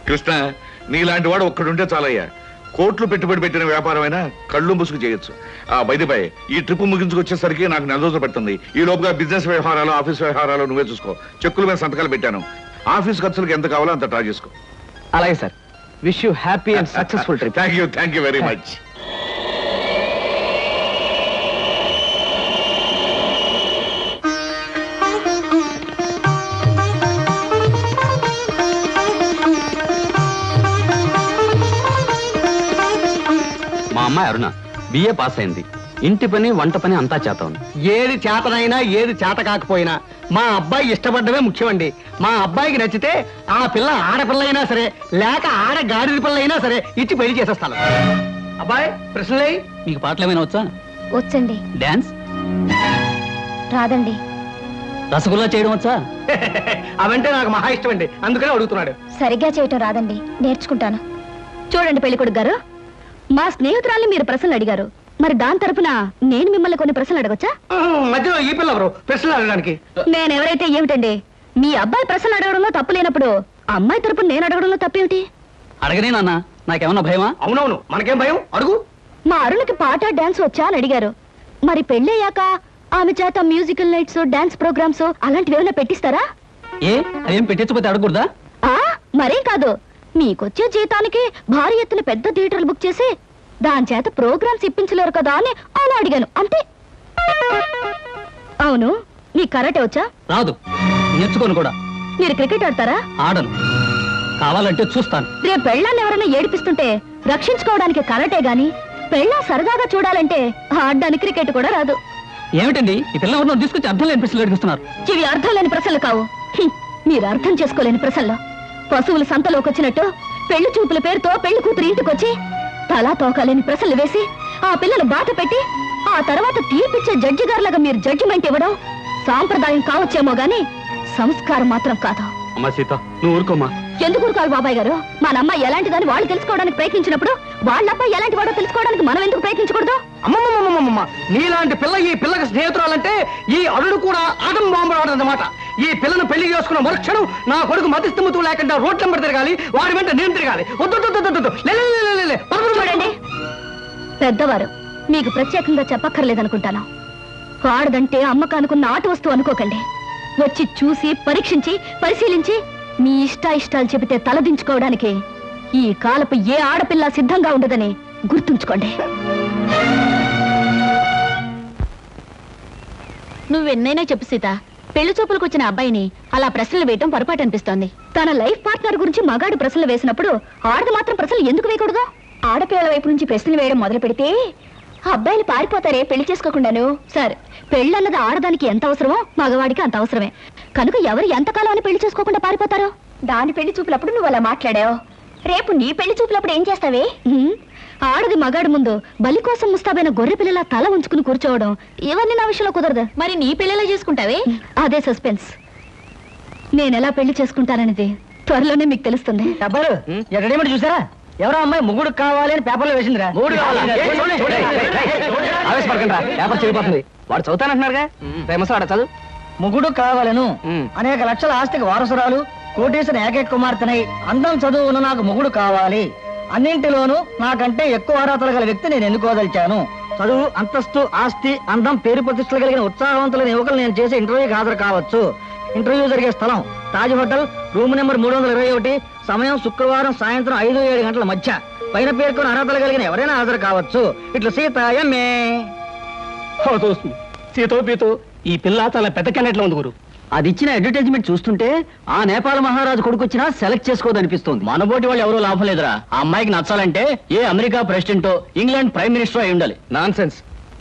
కృష్ణ, నీలాంటి వాడు ఒక్కడుంటే చాలయ్యా. కోట్లు పెట్టుబడి పెట్టిన వ్యాపారమైనా కళ్ళు ముసుగు చేయొచ్చు. బైదిపై ఈ ట్రిప్ ముగించుకొచ్చేసరికి నాకు 4 రోజులు పడుతుంది. ఈ లోపుగా బిజినెస్ వ్యవహారాలు, ఆఫీస్ వ్యవహారాలు నువ్వే చూసుకో. చెక్కుల మీద సంతకాలు పెట్టాను. ఆఫీస్ ఖర్చులకు ఎంత కావాలో అంత ట్రా చేసుకో. అలాగే sir. Wish you happy and successful trip. Thank you very much. మా అమ్మాయి అరుణ బిఏ పాస్ అయింది. ఇంటి పని, వంట పని అంతా చేత. ఏది చేతనైనా ఏది చేత కాకపోయినా మా అబ్బాయి ఇష్టపడ్డమే ముఖ్యమండి. మా అబ్బాయికి నచ్చితే ఆ పిల్ల ఆడపిల్ల అయినా సరే, లేక ఆడ గాడిద పిల్ల అయినా సరే ఇచ్చి పెళ్లి చేసేస్తాను. అబ్బాయి ప్రశ్నలే. మీకు పాటలు ఏమైనా వచ్చా? వచ్చండి. డాన్స్ రాదండి. రసగుల్లా చేయడం వచ్చా? అవంటే నాకు మహా ఇష్టం అండి, అందుకనే అడుగుతున్నాడు. సరిగ్గా చేయటం రాదండి, నేర్చుకుంటాను. చూడండి పెళ్ళికొడుకు గారు, మా స్నేహితురాల్ని మీరు ప్రశ్నలు అడిగారు, మరి దాని తరపున నేను మిమ్మల్ని కొన్ని ప్రశ్నలు అడగొచ్చా? మధ్యలో ఈ పిల్ల ఎవరు ప్రశ్నలు అడగడానికి? నేనెవరైతే ఏమిటండి, మీ అబ్బాయి ప్రశ్నలు అడగడంలో తప్పు లేనప్పుడు అమ్మాయి తరపున నేను అడగడంలో తప్పేమిటి? అడగనే నాన్న, నాకేమన్నా భయమా? అవునవును, మనకేం భయం, అడుగు. మా అరుణకి పాట డాన్స్ వచ్చా అని అడిగారు. మరి పెళ్ళయ్యాక ఆమె చేత మ్యూజికల్ నైట్స్, డాన్స్ ప్రోగ్రామ్స్ అలాంటివి ఏమైనా పెట్టిస్తారా? ఏ అదేం పెట్టించకపోతే అడగకూడదా? మరేం కాదు, మీకొచ్చే జీతానికి భారీ ఎత్తున పెద్ద థియేటర్లు బుక్ చేసి దాని చేత ప్రోగ్రామ్స్ ఇప్పించలేరు కదా అని అలా అడిగాను అంతే. అవును, మీకు కరాటే వచ్చా? రాదు, నేర్చుకోను కూడా. మీరు క్రికెట్ ఆడతారా? ఆడను, కావాలంటే చూస్తాను. రేపు పెళ్ళాన్ని ఎవరైనా ఏడిపిస్తుంటే రక్షించుకోవడానికి కరాటే గాని, పెళ్ళా సరదాగా చూడాలంటే ఆడడానికి క్రికెట్ కూడా రాదు. ఏమిటండి ఈ పిల్ల ఎవరినో తీసుకొచ్చి అర్థం లేని ప్రశ్నలు అడిగిస్తున్నారు? ఇవి అర్థం లేని ప్రశ్నలు కావు, మీరు అర్థం చేసుకోలేని ప్రశ్నలు. పశువులు సంతలోకి వచ్చినట్టు పెళ్లి చూపుల పేరుతో పెళ్లి కూతురు ఇంటికొచ్చి తలా తోకాలేని ప్రశ్నలు వేసి ఆ పిల్లలు బాధ పెట్టి ఆ తర్వాత తీర్పిచ్చే జడ్జి గారులాగా మీరు జడ్జిమెంట్ ఇవ్వడం సాంప్రదాయం కావచ్చేమో గాని సంస్కారం మాత్రం కాదు. అమ్మా సీత, నువ్వు ఊరుకోమా. ఎందుకు ఊరుకోవాలి బాబాయ్ గారు? మన అమ్మాయి ఎలాంటిదని వాళ్ళు తెలుసుకోవడానికి ప్రయత్నించినప్పుడు వాళ్ళ అబ్బాయి ఎలాంటి వాడో తెలుసుకోవడానికి మనం ఎందుకు ప్రయత్నించకూడదు? అమ్మమ్మమ్మమ్మమ్మ, నీలాంటి పిల్ల ఈ పిల్లకి స్నేహితురాలంటే ఈ అడుగు కూడా ఆటం బాంబు ఆడదన్నమాట. ఈ పిల్లను పెళ్లి చేసుకున్న మరుక్షణం నా కొడుకు మతిస్థిమతు లేకుండా రోడ్ నెంబర్ తిరగాలి, వాడి వెంట నేను తిరగాలి. చూడండి పెద్దవారు, మీకు ప్రత్యేకంగా చెప్పక్కర్లేదనుకుంటాను. ఆడదంటే అమ్మకానుకున్న ఆట వస్తువు అనుకోకండి. వచ్చి చూసి పరీక్షించి పరిశీలించి మీ ఇష్టాయిష్టాలు చెబితే తలదించుకోవడానికి ఈ కాలపు ఏ ఆడపిల్ల సిద్ధంగా ఉండదని గుర్తుంచుకోండి. నువ్వెన్నైనా చెప్పు సీత, పెళ్లి చూపులకు వచ్చిన అబ్బాయిని అలా ప్రశ్నలు వేయటం పొరపాటు అనిపిస్తోంది. తన లైఫ్ పార్ట్నర్ గురించి మగాడు ప్రశ్నలు వేసినప్పుడు ఆడది మాత్రం ప్రశ్నలు ఎందుకు వేయకూడదు? ఆడపిల్లల వైపు నుంచి ప్రశ్నలు వేయడం మొదలు పెడితే అబ్బాయిలు పారిపోతారే పెళ్లి చేసుకోకుండాను. సరే, పెళ్ళన్నది ఆడదానికి ఎంత అవసరమో మగవాడికి అంత అవసరమే. కనుక ఎవరు ఎంతకాలం అని పెళ్లి చేసుకోకుండా పారిపోతారో? దాని పెళ్లి చూపులప్పుడు నువ్వు అలా మాట్లాడావు, రేపు నీ పెళ్లి చూపులప్పుడు ఏం చేస్తావే? ఆడది మగాడి ముందు బలి కోసం ముస్తాబైన గొర్రె పిల్లల తల ఉంచుకుని కూర్చోవడం ఇవన్నీ నా విషయంలో కుదరదు. మరి నీ పెళ్లిలా చేసుకుంటావే? అదే సస్పెన్స్. నేనెలా పెళ్లి చేసుకుంటాననేది త్వరలోనే మీకు తెలుస్తుంది. డబ్బరు ఎక్కడేమిటి చూసారా? ఎవరో అమ్మాయి మొగుడు కావాలి అని పేపర్లో వేసిందిరా. ఆవేశపడకండి, పేపర్ చెడిపోతుంది. వాడు చదువుతానంటున్నారుగా, ఫేమస్ ఆడ చదువు. మొగుడు కావాలను, అనేక లక్షల ఆస్తికి వారసురాలు, కోటేశ్వర ఏకైక కుమార్తెనై అందం చదువును నాకు మొగుడు కావాలి. అన్నింటిలోనూ నాకంటే ఎక్కువ అర్హతలు గల వ్యక్తి నేను ఎన్నుకోదలిచాను. చదువు, అంతస్తు, ఆస్తి, అందం, పేరు ప్రతిష్టలు కలిగిన ఉత్సాహవంతులైన యువకులు నేను చేసే ఇంటర్వ్యూకి హాజరు కావచ్చు. ఇంటర్వ్యూ జరిగే స్థలం తాజ్ హోటల్, రూమ్ నెంబర్ 321, సమయం శుక్రవారం సాయంత్రం 5-7 గంటల మధ్య. పైన పేర్కొన్న అర్హతలు కలిగిన ఎవరైనా హాజరు కావచ్చు. ఇట్లా సీత ఎంఏ. సీతో పీతో ఈ పిల్ల చాలా పెద్ద కెనెట్లో ఉంది గురు. అది ఇచ్చిన అడ్వర్టైజ్మెంట్ చూస్తుంటే ఆ నేపాల్ మహారాజు కొడుకొచ్చినా సెలెక్ట్ చేసుకోదనిపిస్తోంది. మనబోటి వాళ్ళు ఎవరూ లాభం లేదురా. ఆ అమ్మాయికి నచ్చాలంటే ఏ అమెరికా ప్రెసిడెంటో ఇంగ్లాండ్ ప్రైమ్ మినిస్టర్ అయి ఉండాలి. Non sense.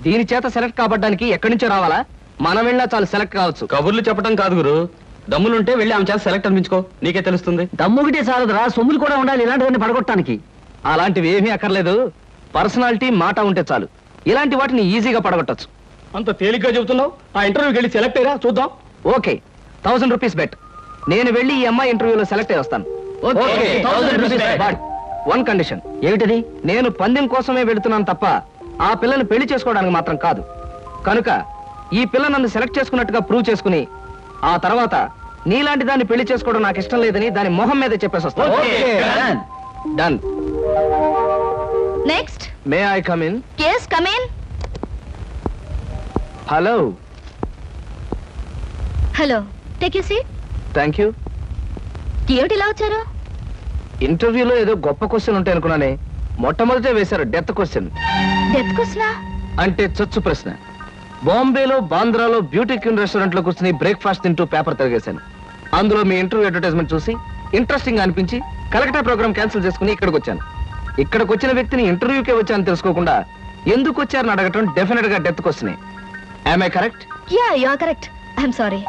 దీని చేత సెలెక్ట్ కాబడ్డానికి ఎక్కడి నుంచో రావాలా? మనం వెళ్ళినా చాలు సెలెక్ట్ కావచ్చు. కబుర్లు చెప్పడం కాదు గురు, దమ్ములుంటే వెళ్ళి ఆమె చేత సెలెక్ట్ అనిపించుకో, నీకే తెలుస్తుంది. దమ్ముగిటే చాలదురా, సొమ్ములు కూడా ఉండాలి ఇలాంటివన్నీ పడగొట్టడానికి. అలాంటివి ఏమీ అక్కర్లేదు, పర్సనాలిటీ మాట ఉంటే చాలు. ఇలాంటి వాటిని ఈజీగా పడగొట్టచ్చు. అంత తేలిగ్గా చెబుతున్నావు. ఆ ఇంటర్వ్యూకి వెళ్ళి సెలెక్ట్ అయ్యారా చూద్దాం. Okay, 1000 rupees bet. నేను వెళ్ళి ఈ అమ్మాయి ఇంటర్వ్యూలో సెలెక్ట్ అయ్యి వస్తాను. Okay, 1000 rupees bet. But one condition. ఏమిటది? నేను పందెం కోసమే వెళుతున్నాను తప్ప ఆ పిల్లని పెళ్లి చేసుకోవడానికి మాత్రం కాదు. కనుక ఈ పిల్ల నన్ను సెలెక్ట్ చేసుకున్నట్టుగా ప్రూవ్ చేసుకుని ఆ తర్వాత నీలాంటి దాన్ని పెళ్లి చేసుకోవడం నాకు ఇష్టం లేదని దాని మొహం మీద చెప్పేసి వస్తాను. Done. Next. May I come in? yes come in. Hello. Hello, take you seat. Thank you. ఏమిటి ఇలా వచ్చారు? ఇంటర్వ్యూలో ఏదో గొప్ప క్వశ్చన్ ఉంటాయి అనుకున్నానే, మొట్టమొదటే వేశారు డెత్ క్వశ్చన్. డెత్ క్వశ్చనా? అంటే చచ్చు ప్రశ్న. బాంబేలో బాంద్రాలో బ్యూటీ క్వీన్ రెస్టారెంట్ లో కూర్చుని బ్రేక్ఫాస్ట్ తింటూ పేపర్ తిరిగేశాను. అందులో మీ ఇంటర్వ్యూ అడ్వర్టైజ్మెంట్ చూసి ఇంట్రెస్టింగ్ గా అనిపించి కలెక్టర్ ప్రోగ్రామ్ క్యాన్సిల్ చేసుకుని ఇక్కడికి వచ్చాను. ఇక్కడికి వచ్చిన వ్యక్తిని ఇంటర్వ్యూకే వచ్చాను తెలుసుకోకుండా ఎందుకు వచ్చారని అడగటం డెఫినెట్ గా డెత్ క్వశ్చనే. Am I correct? Yeah, you are correct. I'm sorry.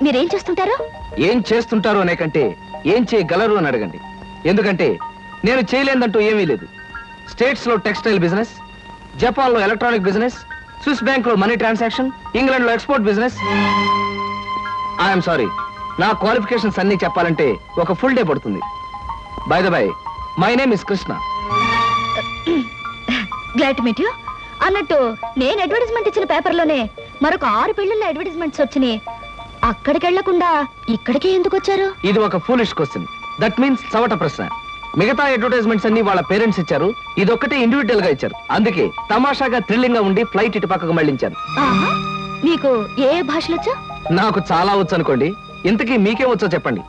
మీరేం చేస్తుంటారు? ఏం చేస్తుంటారు అనే కంటే ఏం చేయగలరు అని అడగండి. ఎందుకంటే నేను చేయలేదంటూ ఏమీ లేదు. స్టేట్స్ లో టెక్స్టైల్ బిజినెస్, జపాన్ లో ఎలక్ట్రానిక్ బిజినెస్, స్విస్ బ్యాంక్ లో మనీ ట్రాన్సాక్షన్, ఇంగ్లాండ్ లో ఎక్స్పోర్ట్ బిజినెస్. ఐఎమ్ సారీ, నా క్వాలిఫికేషన్స్ అన్ని చెప్పాలంటే ఒక ఫుల్ డే పడుతుంది. By the by, my name is Krishna. Glad to meet you. అన్నట్టు నేను అడ్వర్టైజ్మెంట్ ఇచ్చిన పేపర్లోనే మరొక 6 పెళ్లిళ్ళ అడ్వర్టైజ్మెంట్స్ వచ్చినాయి. అక్కడికి వెళ్లకుండా ఇక్కడికే ఎందుకు వచ్చారు? ఇది ఒక ఫూలిష్ క్వశ్చన్. దట్ మీన్స్ చవట ప్రశ్న. మిగతా అడ్వర్టైజ్మెంట్స్ అన్ని వాళ్ళ పేరెంట్స్ ఇచ్చారు, ఇదొక్కటే ఇండివిజువల్ గా ఇచ్చారు. అందుకే తమాషాగా థ్రిల్లింగ్ గా ఉండి ఫ్లైట్ ఇటు పక్కకు మళ్ళించాను. ఆహా, మీకు ఏ భాషలొచ్చా? నాకు చాలా వచ్చు అనుకోండి. ఇంతకీ మీకేం వచ్చో చెప్పండి.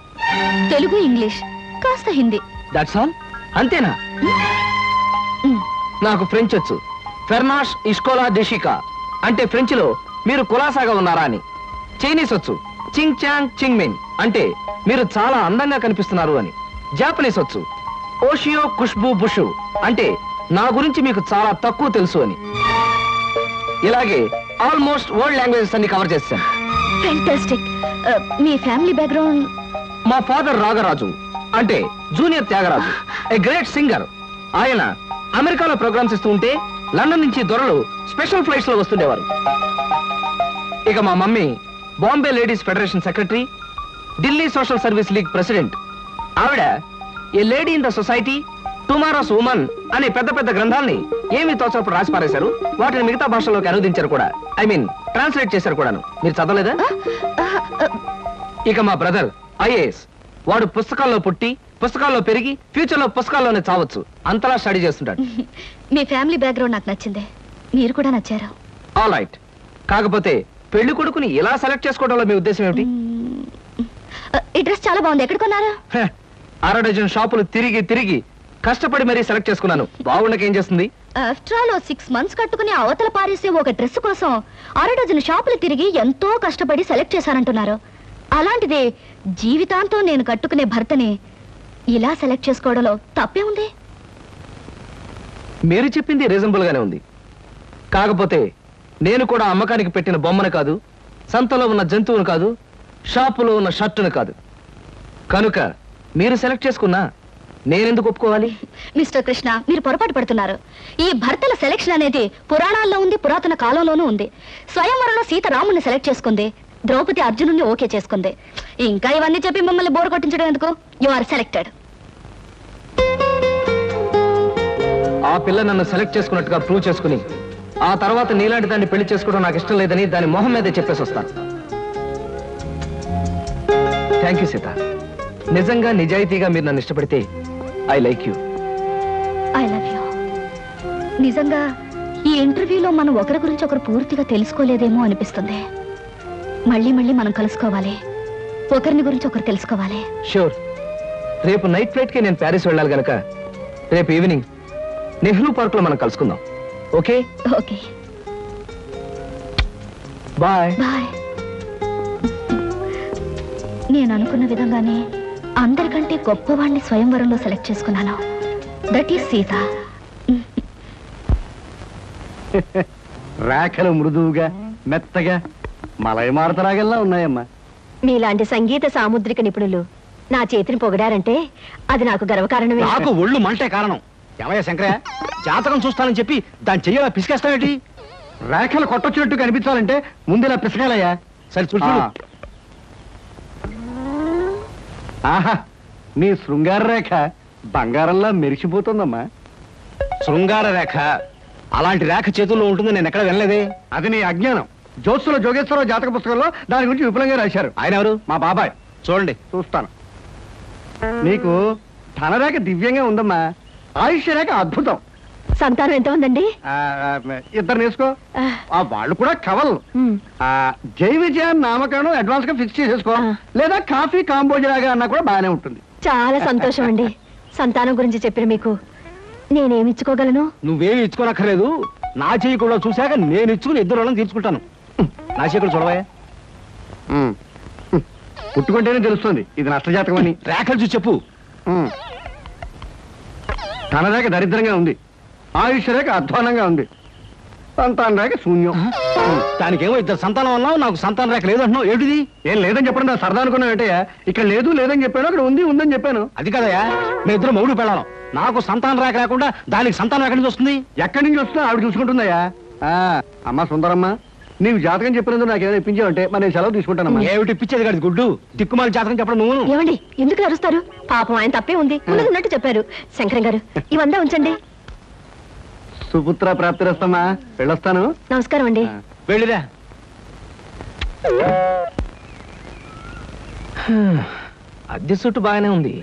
తెలుగు, ఇంగ్లీష్, కాస్త హిందీ. That's all? అంతేనా? నాకు ఫ్రెంచ్ వచ్చు. ఫెర్నాష్ ఇస్కోలా డెషికా అంటే ఫ్రెంచ్ లో మీరు కులాసాగా ఉన్నారా అని. చైనీస్ వచ్చు. చింగ్ చాంగ్ చింగ్ మిన్ అంటే మీరు చాలా అందంగా కనిపిస్తున్నారు అని. జాపనీస్ వచ్చు. ఓషియో ఖుష్బూ బుషు అంటే నా గురించి మీకు చాలా తక్కువ తెలుసు అని. ఇలాగే ఆల్మోస్ట్ వరల్డ్ లాంగ్వేజెస్ అన్ని కవర్ చేశాను. ఫెంటాస్టిక్. మీ ఫ్యామిలీ బ్యాక్గ్రౌండ్? మా ఫాదర్ రాగరాజు అంటే junior Tyagaraju, a great singer. ఆయన అమెరికాలో ప్రోగ్రామ్స్ ఇస్తూ ఉంటే లండన్ నుంచి దొరలు స్పెషల్ ఫ్లైట్స్ లో వస్తుండేవారు. ఇక మా mummy Bombay ladies federation secretary, Delhi social service league president. ఆవిడ a lady in the society, tomorrow's woman అనే పెద్ద పెద్ద గ్రంథాల్ని ఏమి తోచినప్పుడు రాసి పారేశారు. వాటిని మిగతా భాషల్లోకి అనువదించారు కూడా. ఐ మీన్ ట్రాన్స్లేట్ చేశారు కూడాను. మీరు చదవలేదా? ఇక మా బ్రదర్ ఐఏఎస్. వాడు పుస్తకాల్లో పుట్టి పుస్తకాల్లో పెరిగి ఫ్యూచర్ లో పుస్తకాల్లోనే చావచ్చు. అంతలా స్టడీ చేస్తుంటాడు. మీ ఫ్యామిలీ బ్యాక్గ్రౌండ్ నాకు నచ్చింది. మీరు కూడా నచ్చారు. All right. కాకపోతే పెళ్లి కొడుకుని ఇలా సెలెక్ట్ చేసుకోవడంలో మీ ఉద్దేశం ఏమిటి? ఈ డ్రెస్ చాలా బాగుంది. ఎక్కడ కొన్నారా? అర డజన్ షాపులు తిరిగి తిరిగి కష్టపడి మరీ సెలెక్ట్ చేసుకున్నాను. బాగుండకేం చేస్తుంది? ఆఫ్టర్ ఆల్ 6 months కట్టుకుని అవతల పారేసే ఒక డ్రెస్ కోసం 6 డజన్ షాపులు తిరిగి ఎంతో కష్టపడి సెలెక్ట్ చేశారంటున్నారు. అలాంటిది జీవితాంతం నేను కట్టుకునే భర్తని ఇలా సెలెక్ట్ చేసుకోవడంలో తప్పే ఉంది. మీరు చెప్పింది రీజనబుల్ గానే ఉంది. కాకపోతే నేను కూడా అమ్మకానికి పెట్టిన బొమ్మను కాదు, సంతలో ఉన్న జంతువును కాదు, షాపులో ఉన్న షర్టును కాదు. కనుక మీరు సెలెక్ట్ చేసుకున్నా నేనెందుకు ఒప్పుకోవాలి? మిస్టర్ కృష్ణ, మీరు పొరపాటు పడుతున్నారు. ఈ భర్తల సెలెక్షన్ అనేది పురాణాల్లో ఉంది, పురాతన కాలంలోనూ ఉంది. స్వయంవరంలో సీత రాముని సెలెక్ట్ చేసుకుంది, ద్రౌపది అర్జునుని ఓకే చేసుకుంది. ఇంకా ఇవన్నీ చెప్పి మిమ్మల్ని బోర్ కొట్టించడం ఎందుకు? You are selected. ఆ పిల్ల నన్ను సెలెక్ట్ చేసుకున్నట్టుగా ప్రూవ్ చేసుకుని ఆ తర్వాత నీలాంటి దాన్ని పెళ్లి చేసుకోవడం నాకు ఇష్టం లేదని దాని మొహం మీదే చెప్పేసి వస్తాను. Thank you Sita. నిజంగా నిజాయితీగా మీరు నన్ను ఇష్టపడితే I like you. I love you. నిజంగా ఈ ఇంటర్వ్యూలో మనం ఒకరి గురించి ఒకరు పూర్తిగా తెలుసుకోలేదేమో అనిపిస్తుంది. మళ్ళీ మళ్ళీ మనం కలుసుకోవాలి, ఒకరిని గురించి ఒకరు తెలుసుకోవాలి. షూర్. రేపు నైట్ ఫ్లైట్ కి నేను ప్యారిస్ వెళ్ళాలి గనక రేపు ఈవినింగ్ నెహ్రూ పార్క్ లో మనం కలుసుకుందాం. ఓకే? ఓకే. బాయ్. బాయ్. నేను అనుకున్న విధంగానే అందరికంటే గొప్పవాణ్ణి స్వయంవరంలో సెలెక్ట్ చేసుకున్నాను. That is Sita. రేఖలు మృదువుగా మెత్తగా మలయమారుతరాగల్లా ఉన్నాయమ్మా. మీలాంటి సంగీత సాముద్రిక నిపుణులు నా చేతిని పొగిడారంటే అది నాకు గర్వకారణమే. నాకు ఒళ్ళు మంటే కారణం. ఏమయ్య శంకరయ్య, జాతకం చూస్తానని చెప్పి దాని చెయ్యాల పిసికేస్తావేంటి? రేఖలు కొట్టొచ్చినట్టు కనిపించాలంటే ముందులా పిసకాలయ్యా. సరే చూడు. ఆహా, నీ శృంగార రేఖ బంగారంలా మెరిసిపోతుందమ్మా. శృంగార రేఖ? అలాంటి రేఖ చేతుల్లో ఉంటుందని నేను ఎక్కడ వినలేదే. అది నీ అజ్ఞానం. జోత్సుల జోగేశ్వరరావు జాతక పుస్తకంలో దాని గురించి విపులంగా రాశారు. ఆయన ఎవరు? మా బాబాయ్. చూడండి, చూస్తాను. నీకు ధనరేఖ దివ్యంగా ఉందమ్మా. ఆయుష్య రేఖ అద్భుతం. సంతానం ఎంత ఉందండి? ఇద్దరు నేర్చుకో. వాళ్ళు కూడా కవల్. జై విజయాన్ని నామకరణం అడ్వాన్స్ గా ఫిక్స్ చేసేసుకో. లేదా కాఫీ కాంబోజలాగా అన్నా కూడా బాగానే ఉంటుంది. చాలా సంతోషం అండి. సంతానం గురించి చెప్పిన మీకు నేనేమి ఇచ్చుకోగలను? నువ్వేమి ఇచ్చుకోనక్కర్లేదు. నా చెయ్యి కూడా చూశాక నేను ఇచ్చుకుని ఇద్దరు వాళ్ళని తీర్చుకుంటాను. నా చెయ్యి కూడా చూడవా. పుట్టుకుంటేనే తెలుస్తుంది ఇది నష్టజాతకం అని. రేఖలు చూసి చెప్పు. ధన రేఖ దరిద్రంగా ఉంది, ఆయుష్ రేఖ అధ్వానంగా ఉంది, సంతాన రేఖ శూన్యం. దానికేమో ఇద్దరు సంతానం అన్నావు, నాకు సంతాన రేఖ లేదంటున్నావు. ఏమిటిది? ఏం లేదని చెప్పడం నా సరదా అనుకున్నావు ఏంటయ్యా? ఇక్కడ లేదు లేదని చెప్పాను, అక్కడ ఉంది ఉందని చెప్పాను. అది కదయ్యా, మేము ఇద్దరు మొగుడు పెళ్ళాం. నాకు సంతాన రేఖ లేకుండా దానికి సంతానం ఎక్కడి నుంచి వస్తుంది? ఎక్కడి నుంచి వస్తుందో ఆవిడ చూసుకుంటుందయ్యా. అమ్మా సుందరమ్మ, నీవు జాతకం చెప్పినందుకు నాకు ఏదైనా ఇప్పించావంటే మరి నేను సెలవు తీసుకుంటానమ్మా. ఏమిటి ఇప్పించేది కాదు గుడ్డు, దిక్కుమాలి జాతకం చెప్పడం నువ్వు. ఏమండి, ఎందుకు అరుస్తారు? పాపం ఆయన తప్పే ఉంది, ఉన్నట్టు చెప్పారు. శంకరం గారు, ఇవంతా ఉంచండి. సుపుత్ర ప్రాప్తిరస్తమ్మా, వెళ్ళొస్తాను. నమస్కారం అండి. వెళ్ళిరా. అద్దె సుట్టు బాగానే ఉంది,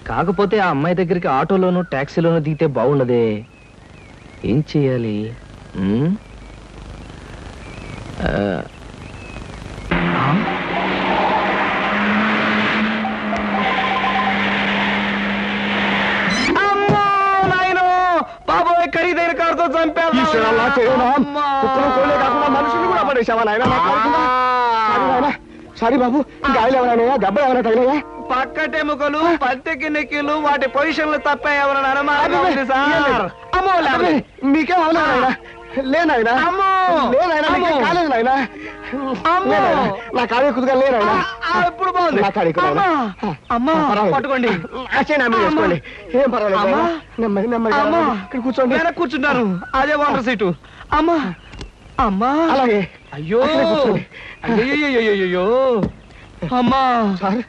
కాకపోతే ఆ అమ్మాయి దగ్గరికి ఆటోలోను ట్యాక్సీలోను దిగితే బాగుండదే. ఏం చెయ్యాలి? బాబోయ్, ఖరీదైన కారుతో చంపాను. మనుషులు కూడా పడేసావా నాయన? సారీ బాబు, గాయలు ఎవరైనా దెబ్బలు ఎవరైనా తగిలాయా? పక్కటెముకలు, పత్తెకి నెక్కిలు, వాటి పొజిషన్లు తప్ప ఎవరైనా అనుమానం మీకేం అవలేదా? లేనాయనా కాలేదు నాయన, నా కాడే కుదుగా లేనాయనా. ఇప్పుడు బాగుంది. పట్టుకోండి, చేసుకోండి, ఏం పర్వాలేదు. నెమ్మది నెమ్మది ఇక్కడ కూర్చోండి. కూర్చుంటాను, అదే వాటర్ సీటు. అమ్మా అమ్మా, అలాగే. అయ్యో అయ్యో అమ్మా. సార్,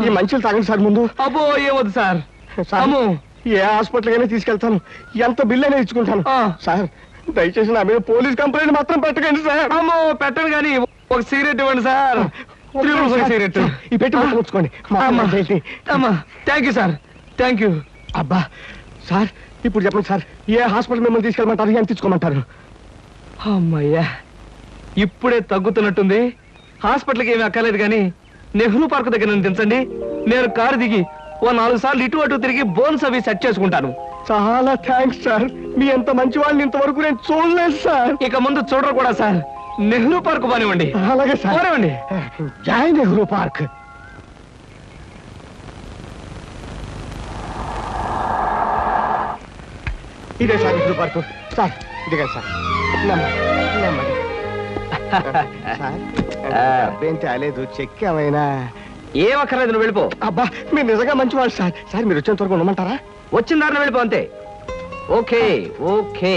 ఈ మంచులు తాగండి సార్ ముందు. అబ్బో ఏమొద్దు సార్. అమ్మో, ఏ హాస్పిటల్కైనా తీసుకెళ్తాను, ఎంత బిల్ అయినా ఇచ్చుకుంటాను. సార్, దయచేసి నా మీద పోలీస్ కంప్లైంట్ మాత్రం పెట్టకండి సార్. అమ్మో పెట్టను కానీ ఒక సిగరెట్ ఇవ్వండి సార్. సిగరెట్ ఈ పెట్టి ఉంచుకోండి. అమ్మా thank you sir, thank you. అబ్బా సార్, ఇప్పుడు చెప్పండి సార్, ఏ హాస్పిటల్ మిమ్మల్ని తీసుకెళ్ళమంటారు, ఎంత తీసుకోమంటారు? అమ్మయ్యా, ఇప్పుడే తగ్గుతున్నట్టుంది. హాస్పిటల్కి ఏమీ అక్కర్లేదు కానీ నెహ్రూ పార్క్ దగ్గర నన్ను దించండి. నేను కారు దిగి ఓ 4 సార్లు ఇటు అటు తిరిగి బోన్స్ అవి సెట్ చేసుకుంటాను. చాలా థ్యాంక్స్ సార్, మీ ఎంత మంచి వాళ్ళని ఇంతవరకు నేను చూడలేదు సార్. ఇక ముందు చూడరు కూడా సార్. నెహ్రూ పార్క్ పోనివ్వండి. అలాగే సార్, పోనివ్వండి. జై నెహ్రూ పార్క్. ఇదే సార్ నెహ్రూ పార్క్. సార్ ఇదిగా సార్, నెమ్మది. అబ్బేం తేలేదు, చెక్ ఏమైనా? ఏం అక్కర్లేదు, నువ్వు వెళ్ళిపో. అబ్బా, మీరు నిజంగా మంచివాళ్ళు సార్. సార్ మీరు వచ్చేంత వరకు ఉండమంటారా? వచ్చిన దారిలో వెళ్ళిపో అంతే. Okay okay.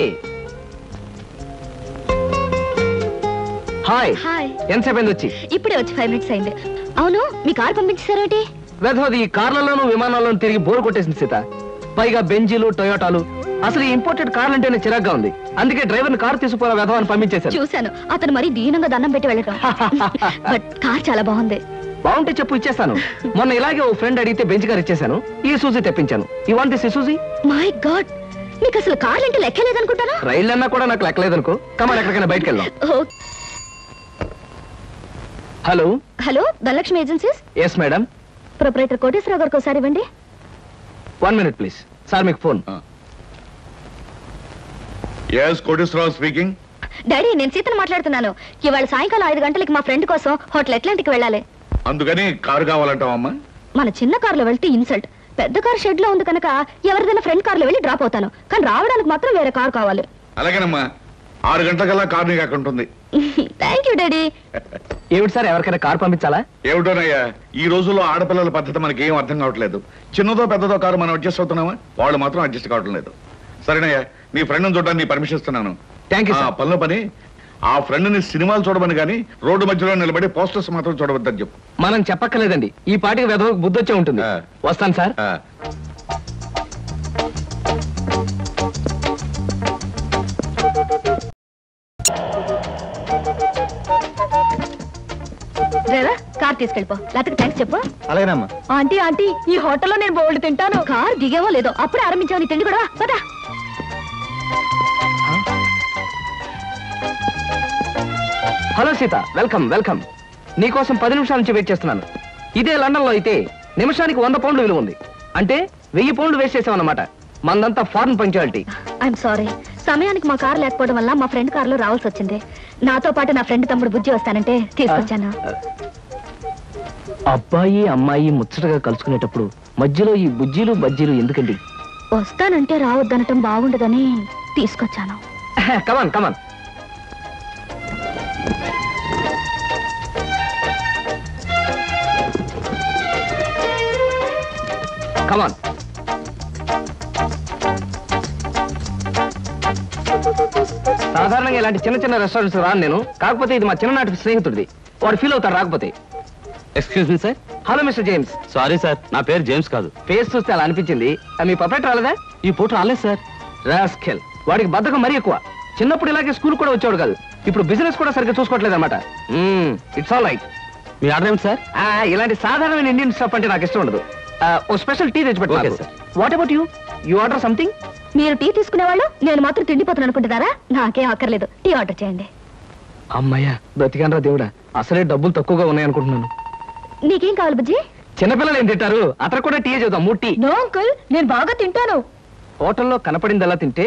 హాయ్. హాయ్. ఎంతసేపు అయింది వచ్చి? ఇప్పుడే వచ్చి 5 minutes అయింది. అవును, మీ కార్ పంపించేశారేంటి? వెధవది ఈ కార్లలోనూ విమానాల్లోనూ తిరిగి బోరు కొట్టేసింది సీత. పైగా బెంజీలు, టొయోటాలు. అసలు ఈ ఇంపోర్టెడ్ కార్లు అంటేనే చిరాగ్గా ఉంది. అందుకే డ్రైవర్ని కారు తీసుకుపోరా వెధవని పంపించేశాను. చూశాను, అతను మరీ దీనంగా దండం పెట్టి వెళ్ళటం. బట్ కార్ చాలా బాగుంది. బాగుంటే చెప్పు, ఇచ్చేస్తాను. మొన్న ఇలాగే ఓ ఫ్రెండ్ అడిగితే బెంచ్ కార్ ఇచ్చేసాను. ఈ సూజీ తెప్పించాను. ఈ వాంట్ దిస్ సూజీ? మై గాడ్, మీకు అసలు కార్లు అంటే లెక్కలేదనుకుంటారా? రైళ్ళు అన్నా కూడా నాకు లెక్కలేదనుకో. కమాన్, ఎక్కడికైనా బయటకు వెళ్దాం. Hello hello, Dhanalakshmi agencies. Yes madam. Proprietor Koteswararao గారికి ఒకసారి ఇవ్వండి. 1 minute ప్లీజ్. సార్ మీకు phone. Yes, Koteswararao speaking. Daddy, నేను సీతను మాట్లాడుతున్నాను. ఇవాళ సాయంకాలం 5 గంటలకి మా ఫ్రెండ్ కోసం హోటల్ అట్లాంటిక్ వెళ్ళాలి. అందుకని కారు కావాలంటావమ్మా? మన చిన్న కారులో వెళ్తే ఇన్సల్ట్. పెద్ద కార్ షెడ్ లో ఉంది కనుక ఎవరిదైనా ఫ్రెండ్ కార్లో వెళ్ళి డ్రాప్ అవుతాను. కానీ రావడానికి మాత్రం వేరే కార్ కావాలి. అలాగేనమ్మా, 6 గంటలకల్లా కారు నీకు అక్కడ ఉంటుంది. Thank you daddy. ఏమిటి సార్, ఎవరికైనా కార్ పంపించాలా? ఏమిటోనయ్యా, ఈ రోజుల్లో ఆడపిల్లల పద్ధతి మనకి ఏం అర్థం కావట్లేదు. చిన్నదో పెద్దదో కారు మనం అడ్జస్ట్ అవుతున్నామా, వాళ్ళు మాత్రం అడ్జస్ట్ కావటం లేదు. సరేనయ్యా, నీ ఫ్రెండ్ని చూడడానికి నీ పర్మిషన్ ఇస్తున్నాను. Thank you. పనిలో పని, ఆ ఫ్రెండ్ని సినిమాలు చూడమని కానీ రోడ్డు మధ్యలో నిలబడి పోస్టర్స్ మాత్రం చూడవద్దని చెప్పు. మనం చెప్పక్కర్లేదండి, ఈ పాటికి వెధవకు బుద్ధి వచ్చే ఉంటుంది. వస్తాను సార్. Driver, car తీసుకెళ్ళిపో. లేకపోతే థ్యాంక్స్ చెప్పు. అలాగేనమ్మా. ఆంటీ ఆంటీ, ఈ హోటల్లో నేను బోల్డ్ తింటాను. కార్ దిగేవో లేదో అప్పుడే ఆరంభించావు నీ తిండి కూడా. పదా. Hello Sita, welcome welcome. నీకోసం 10 నిమిషాల నుంచి వెయిట్ చేస్తున్నాను. ఇదే లండన్ లో అయితే నిమిషానికి 100 పౌండ్లు విలువ ఉంది. అంటే 1000 పౌండ్లు వేస్ట్ చేసామన్నమాట. మందంతా ఫారెన్ పంక్చువాలిటీ. ఐఎమ్ సారీ, సమయానికి మా కార్ లేకపోవడం వల్ల మా ఫ్రెండ్ కార్ లో రావాల్సి వచ్చింది. నాతో పాటు నా ఫ్రెండ్ తమ్ముడు బుజ్జి వస్తానంటే తీసుకొచ్చాను. అబ్బాయి అమ్మాయి ముచ్చటగా కలుసుకునేటప్పుడు మధ్యలో ఈ బుజ్జీలు బజ్జీలు ఎందుకండి? వస్తానంటే రావద్దనటం బాగుండదని తీసుకొచ్చాను. కమాన్ కమాన్. కమాన్. సాధారణంగా ఇలాంటి చిన్న చిన్న రెస్టారెంట్స్ రాను నేను. కాకపోతే ఇది మా చిన్ననాటి స్నేహితుడిది. వాడు ఫీల్ అవుతాడు రాకపోతే. Excuse me sir. Hello mister James. Sorry sir, నా పేరు జేమ్స్ కాదు. ఫేస్ చూస్తే అలా అనిపించింది. మీ పర్ఫెక్ట్ రాలేదా? ఈ పూట రాలేదు సార్. రాస్కెల్, వాడికి బద్ధకం మరీ ఎక్కువ. చిన్నప్పుడు ఇలాగే స్కూల్ కూడా వచ్చాడు కాదు. ఇప్పుడు బిజినెస్ కూడా సరిగ్గా చూసుకోవట్లేదు అనమాట. It's all right. Me order ఏమిటి సార్? ఇలాంటి సాధారణమైన ఇండియన్ స్టాఫ్ అంటే నాకు ఇష్టం ఉండదు. ఓ స్పెషల్ టీ తెచ్చి పెట్టండి sir. What about you? You order something? మీరు టీ తీసుకునేవాళ్ళు, నేను మాత్రం తిండిపోతాను అనుకుంటున్నారా? నాకేం అక్కర్లేదు, టీ ఆర్డర్ చేయండి. అమ్మయ్యా, బ్రతికానరా దేవుడా. అసలే డబ్బులు తక్కువగా ఉన్నాయనుకుంటున్నాను. నీకేం కావాలి బుజ్జి? చిన్నపిల్లలు ఏం తింటారు? అతను కూడా టీ చేద్దాం, 3 టీ. నో అంకుల్, నేను బాగా తింటాను. హోటల్లో కనపడింది ఎలా తింటే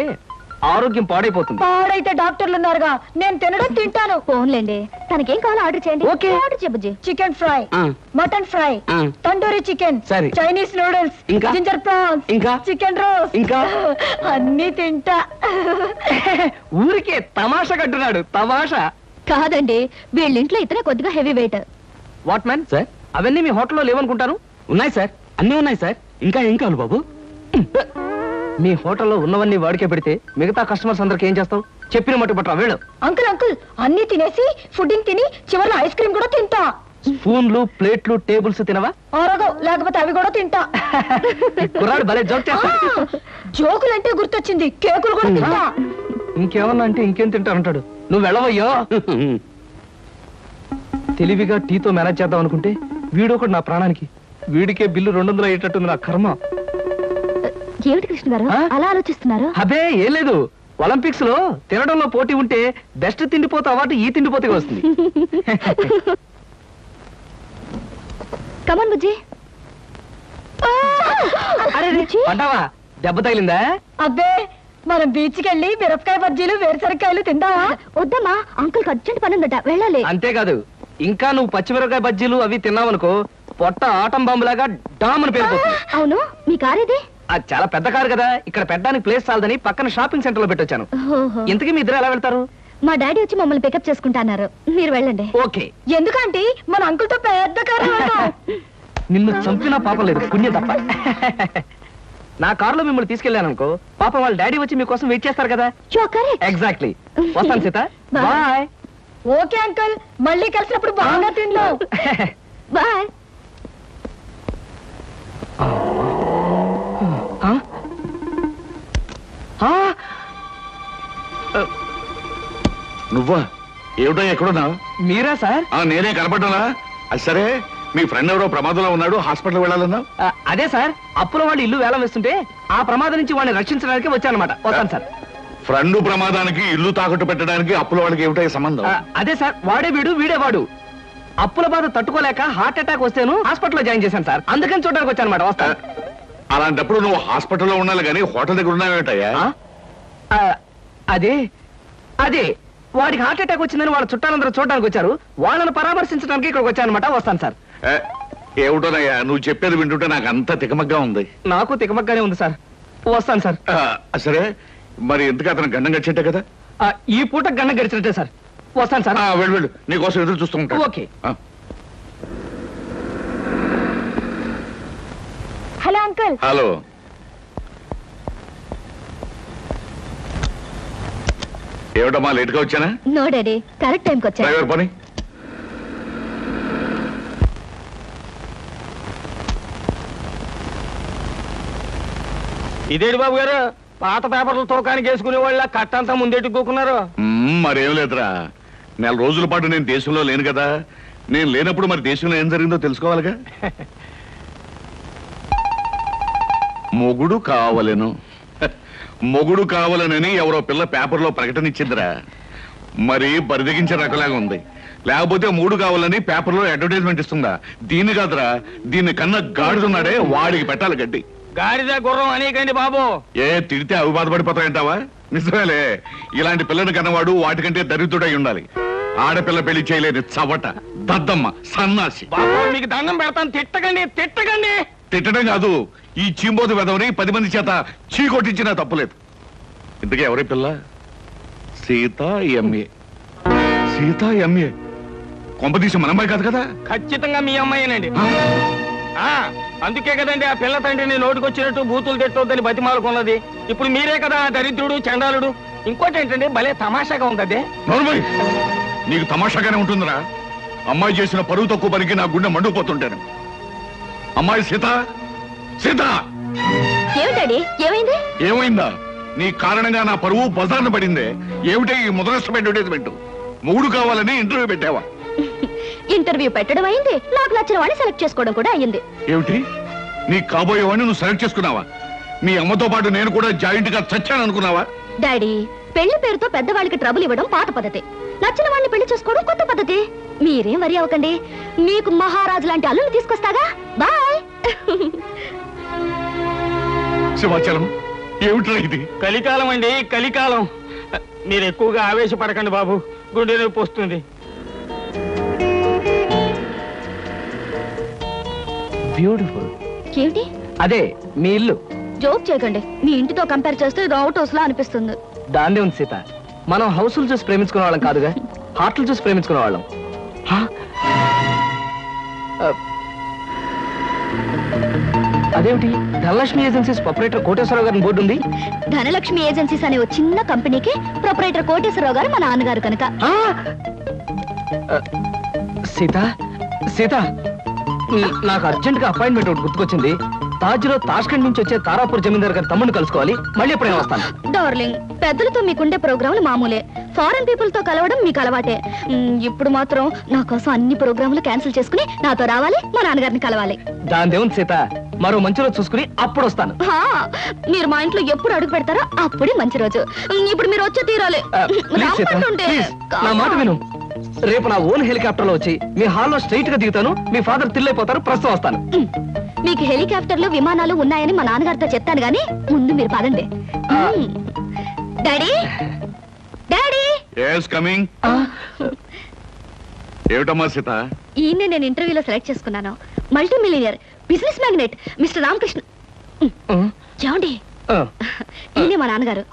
ఆరోగ్యం పాడైపోతుంది. పాడైతే డాక్టర్లు ఉన్నారుగా, నేను తినడం తింటాను. ఫోన్లేండి, తనకేం కావాలో ఆర్డర్ చేయండి. ఓకే. ఆర్డర్ చేయ బుజ్జి. చికెన్ ఫ్రై, మటన్ ఫ్రై, ఆ. తందూరి చికెన్, సరే. చైనీస్ నూడిల్స్, ఇంకా? జింజర్ ప్రాన్స్, ఇంకా? చికెన్ రోస్ట్, ఇంకా? అన్ని తింటా. ఊరికే తమాషా కట్టున్నాడు. తమాషా కాదండి, వీళ్ళింట్లో ఇతనే కొద్దిగా heavy weight. What man sir? అవన్నీ మీ హోటల్లో లేవనుకుంటాను. ఉన్నాయి సార్, అన్నీ ఉన్నాయి సార్. ఇంకా ఏం కావాలి బాబు? మీ హోటల్లో ఉన్నవన్నీ వాడికే పెడితే మిగతా కస్టమర్స్ అందరికి ఏం చేస్తావు? చెప్పిన మట్టు పట్టరా వెళ్ళు. అంకుల్ అంకుల్, అన్ని తినేసి ఫుడ్డింగ్ తిని చివరిలో ఐస్ క్రీమ్ కూడా తింటా. స్పూన్లు, ప్లేట్లు, టేబుల్స్ తినవా? ఆరోగో, లేకపోతే అవి కూడా తింటా. కుర్రాడు భలే జోక్ చేస్తాడు. జోకులంటే గుర్తొచ్చింది, కేకులు కూడా తింటా. ఇంకేమన్నా అంటే ఇంకేం తింటానంటాడు. నువ్వు వెళ్ళవయ్యో. తెలివిగా టీతో మేనేజ్ చేద్దాం అనుకుంటే వీడు ఒకటి నా ప్రాణానికి. వీడికే బిల్లు 200 అయ్యేటట్టుంది నా కర్మ. ఏమిటి కృష్ణ గారు అలా ఆలోచిస్తున్నారు? అబే ఏం లేదు. ఒలింపిక్స్ లో తినడంలో పోటీ ఉంటే బెస్ట్ తిండిపోతే అవార్డు ఈ తిండిపోతే వస్తుంది. కమన్ బుజ్జి. అరే పడ్డావా? దెబ్బ తగిలిందా? అబ్బే, మనం బీచ్కి వెళ్ళి మిరపకాయ బజ్జీలు, వేరుసరికాయలు తిందామా? వద్దమ్మా, అంకుల్ అర్జెంట్ పని ఉందట, వెళ్ళాలి. అంతేకాదు, ఇంకా నువ్వు పచ్చిమిరపకాయ బజ్జీలు అవి తిన్నావనుకో పొట్ట ఆటం బాంబులాగా డామ్ అని పేరుపోతుంది. అవును, మీ కార్ ఇది? అది చాలా పెద్ద కారు కదా, ఇక్కడ పెట్టడానికి ప్లేస్ చాలదని పక్కన షాపింగ్ సెంటర్ లో పెట్టొచ్చాను. ఇంతకీ మీ ఇద్దరు ఎలా వెళ్తారు? మా డాడీ వచ్చి మమ్మల్ని పికప్ చేసుకుంటున్నారు, మీరు వెళ్ళండి. ఓకే. ఎందుకంటే మన అంకుల్ తో పెద్ద కారు. నిన్ను చంపినా పాపం లేదు, పుణ్యం తప్ప. నా కారులో మిమ్మల్ని తీసుకెళ్ళాను అనుకో, పాపం వాళ్ళ డాడీ వచ్చి మీకోసం వెయిట్ చేస్తారు కదా. ఎగ్జాక్ట్లీ. వస్తాను సీత, బాయ్. ఓకే అంకుల్, మళ్ళీ కలిసినప్పుడు బాగా తిందాం. బాయ్. నువ్వా? ఏమిటో ఎక్కడున్నా? మీరా సార్? నేనే కనపడ్డానా? అది సరే, మీ ఫ్రెండ్ ఎవరో ప్రమాదంలో ఉన్నాడు, హాస్పిటల్ వెళ్ళాలన్నా? అదే సార్, అప్పుల వాళ్ళు ఇల్లు వేలం వేస్తుంటే ఆ ప్రమాదం నుంచి వాడిని రక్షించడానికి వచ్చానమాట. వస్తాను సార్. ఫ్రెండ్ ప్రమాదానికి ఇల్లు తాకట్టు పెట్టడానికి అప్పుల వాళ్ళకి ఏమిటో సంబంధం? అదే సార్, వాడే వీడు వీడే వాడు. అప్పుల బాధ తట్టుకోలేక హార్ట్ అటాక్ వస్తేను హాస్పిటల్లో జాయిన్ చేశాను సార్, అందుకని చూడడానికి వచ్చానమాట. వస్తాను. అలాంటప్పుడు నువ్వు హాస్పిటల్లో ఉండాలి కానీ హోటల్ దగ్గర ఉన్నావేటయ్యా? అదే అదే వాడికి హార్ట్ అటాక్ వచ్చిందని వాళ్ళ చుట్టాలందరూ చూడడానికి వచ్చారు, వాళ్ళని పరామర్శించడానికి ఇక్కడికి వచ్చానమాట. వస్తాను సార్. ఏమిటోనయ్యా నువ్వు చెప్పేది వింటుంటే నాకు అంత తికమగ్గా ఉంది. నాకు తికమగ్గానే ఉంది సార్. వస్తాను సార్. సరే, మరి ఎందుకు అతను గండం గడిచేట్టే కదా? ఈ పూట గండం గడిచినట్టే సార్. వస్తాను సార్. వెళ్ళు వెళ్ళు, నీకోసం ఎదురు చూస్తూ ఉంటాను. ఓకే. Hello uncle. హలో. ఏమిటమ్మా లేట్ గా వచ్చానా? నో డాడీ, కరెక్ట్ టైంకి వచ్చా. డ్రైవర్ పని. ఇదేంటి బాబు గారు, పాత పేపర్లు తోకానికి వేసుకునే వాళ్ళ కట్టంతా ముందెట్టుకోకున్నారు? మరేం లేదురా, 4 రోజుల పాటు నేను దేశంలో లేను కదా. నేను లేనప్పుడు మరి దేశంలో ఏం జరిగిందో తెలుసుకోవాలిగా. మొగుడు కావలెను, మొగుడు కావాలనని ఎవరో పిల్ల పేపర్లో ప్రకటన ఇచ్చిందిరా. మరి బరిదగించే రకలాగా ఉంది. లేకపోతే మూడు కావాలని పేపర్లో అడ్వర్టైజ్మెంట్ ఇస్తుందా? దీన్ని కాదురా, దీన్ని కన్నా గాడిదున్నాడే వాడికి పెట్టాలి గడ్డి. గాడిద గుర్రం అనేకండి బాబు. తిడితే అవి బాధపడిపోతాయంటావా? నిజమేలే, ఇలాంటి పిల్లని కన్నవాడు వాటికంటే దరిద్రుడై ఉండాలి. ఆడపిల్ల పెళ్లి చేయలేని చవట, దద్దమ్మ, సన్నాసి. మీకు దండం పెడతాను, తిట్టకండి తిట్టకండి. తిట్టడం కాదు, ఈ చీంబోతు వెదవని 10 మంది చేత చీ కొట్టించినా తప్పులేదు. ఇంతకీ ఎవరి పిల్ల? సీత ఎంఏ. సీత ఎంఏ కొంపదీసి మన అమ్మాయి కాదు కదా? ఖచ్చితంగా మీ అమ్మాయినండి. అందుకే కదండి ఆ పిల్ల తండ్రిని నోటుకొచ్చినట్టు బూతులు తిట్టొద్దని బతిమాలుకున్నది. ఇప్పుడు మీరే కదా దరిద్రుడు, చండాలుడు. ఇంకోటి ఏంటంటే భలే తమాషాగా ఉంది. అదే నోర్మయ్, నీకు తమాషాగానే ఉంటుందిరా. అమ్మాయి చేసిన పరువు తక్కువ పనికి నా గుండె మండుకుపోతుంటాను. అమ్మాయి సీత, సీత ఏమిటండి? ఏమైంది? ఏమైందా? నీ కారణంగా నా పరువు బజార్న పడిందే. ఏమిటే ఈ ముదరష్టం అడ్వర్టైజ్మెంట్? మూడు కావాలని ఇంటర్వ్యూ పెట్టావా? ఇంటర్వ్యూ పెట్టడం అయింది, నాకు నచ్చిన వాడిని సెలెక్ట్ చేసుకోవడం కూడా అయ్యింది. ఏమిటి నీ కాబోయే వాడిని నువ్వు సెలెక్ట్ చేసుకున్నావా? మీ అమ్మతో పాటు నేను కూడా జాయింట్ గా చచ్చాను అనుకున్నావా? డాడీ, పెళ్లి పేరుతో పెద్దవాళ్ళకి ట్రబుల్ ఇవ్వడం పాత పద్ధతి, నచ్చిన వాడిని పెళ్లి చేసుకోవడం కొత్త పద్ధతి. మీరేం వరి అవ్వకండి, మీకు మహారాజు లాంటి అల్లుని తీసుకొస్తాగా. బాయ్. శివాచలం, ఏమిట్రా ఇది? కలికాలం అండి, కలికాలం. మీరు ఎక్కువగా ఆవేశపడకండి బాబు, గుండె నొప్పి వస్తుంది. బ్యూటిఫుల్. ఏమిటి? అదే మీ ఇల్లు. జోక్ చేయకండి, మీ ఇంటితో కంపేర్ చేస్తే ఇది అవుట్ హౌస్ లా అనిపిస్తుంది. దాన్నే ఉంది సీత, మనం హౌసులు చూసి ప్రేమించుకునే వాళ్ళం కాదుగా, హార్ట్లు చూసి ప్రేమించుకునే వాళ్ళం. అదేమిటి, ధనలక్ష్మి ఏజెన్సీస్ ప్రొపరేటర్ కోటేశ్వరరావు గారిని బోర్డు ఉంది. ధనలక్ష్మి ఏజెన్సీస్ అనే ఒక చిన్న కంపెనీకి ప్రొపరేటర్ కోటేశ్వరరావు గారు మా నాన్నగారు కనుక. సీత సీత, నాకు అర్జెంట్ గా అపాయింట్మెంట్ ఒకటి గుర్తుకొచ్చింది. తాజ్ లో తాష్కండ్ నుంచి వచ్చే తారాపూర్ జమీందార్ గారి తమ్ముడిని కలుసుకోవాలి. మళ్ళీ ఎప్పుడైనా వస్తాను. డార్లింగ్, పెద్దలతో మీకుండే ప్రోగ్రాములు మామూలే, ఫారెన్ పీపుల్ తో కలవడం మీకు అలవాటే. ఇప్పుడు మాత్రం నా కోసం అన్ని ప్రోగ్రాములు క్యాన్సిల్ చేసుకుని నాతో రావాలి, మా నాన్నగారిని కలవాలి. దాని దేవుని సీత, మరో మంచి రోజు చూసుకుని అప్పుడు వస్తాను. మీరు మా ఇంట్లో ఎప్పుడు అడుగు పెడతారో అప్పుడే మంచి రోజు. ఇప్పుడు మీరు వచ్చే తీరాలి. ప్లీజ్ సీత, ప్లీజ్, నా మాట విను. రేపు నా ఓన్ హెలికాప్టర్ లో వచ్చి మీ హాల్లో స్ట్రైట్ గా దిగుతాను. మీ ఫాదర్ తిల్లైపోతారు. ప్రస్తుతం వస్తాను. మీకు హెలికాప్టర్లు విమానాలు ఉన్నాయని మా నాన్నగారితో చెప్తాను గానీ ముందు మీరు పదండి. Daddy, daddy. yes coming. ఏమిటమ్మా సీత? ఈయన్ని నేను ఇంటర్వ్యూలో సెలెక్ట్ చేసుకున్నాను. Multi millionaire, business magnate mister Ramakrishna. చూడండి, ఈయనే మా నాన్నగారు.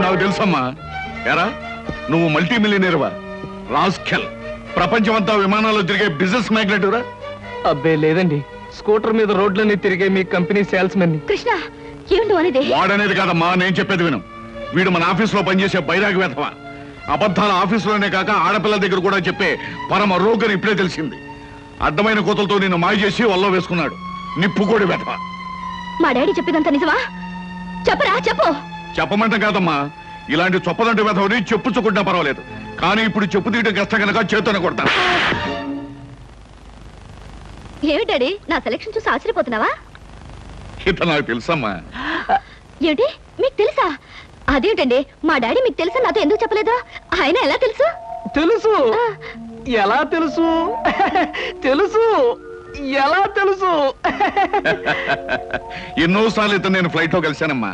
నాకు తెలుసమ్మా. ఎరా, నువ్వు మల్టీ మిలియనీర్వా? రాస్కెల్, ప్రపంచమంతా విమానాల్లో తిరిగే బిజినెస్ మ్యాగ్నెట్ రా? అబ్బే లేదండి, స్కూటర్ మీద రోడ్లన్నీ తిరిగే మీ కంపెనీ సేల్స్ మెన్. కృష్ణ, ఏమిటి అనేది? వాడనేది కాదమ్మా, నేను చెప్పేది విను. వీడు మన ఆఫీసులో పనిచేసే బైరాగి వేధవా. అబద్ధాల ఆఫీసులోనే కాక ఆడపిల్ల దగ్గర కూడా చెప్పే పరమ రోగని ఇప్పుడే తెలిసింది. అడ్డమైన కోతలతో నిన్ను మాయ చేసి వల్ల వేసుకున్నాడు. నిప్పుకోడి వేధవా. మా డాడీ చెప్పేదంతా నిజమా? చెప్పరా, చెప్పు. చెప్పమంటాం కాదమ్మా, ఇలాంటి చొప్పదంటి వేధవని చెప్పుచ్చుకుంటా పర్వాలేదు, కానీ ఇప్పుడు చెప్పు తీయడం కష్టం కనుక చేతోనే కొడతాను. ఏమిటి డాడీ, నా సెలక్షన్ చూసి ఆశ్చర్యపోతున్నావా? ఇత నాకు తెలుసమ్మా. ఏమిటి, మీకు తెలుసా? అదేమిటండి, మా డాడీ మీకు తెలుసా నాతో ఎందుకు చెప్పలేదు? ఆయన ఎలా తెలుసు? తెలుసు. ఎలా తెలుసు? తెలుసు. ఎలా తెలుసు? ఎన్నోసార్లు ఇతను నేను ఫ్లైట్ లో కలిశానమ్మా.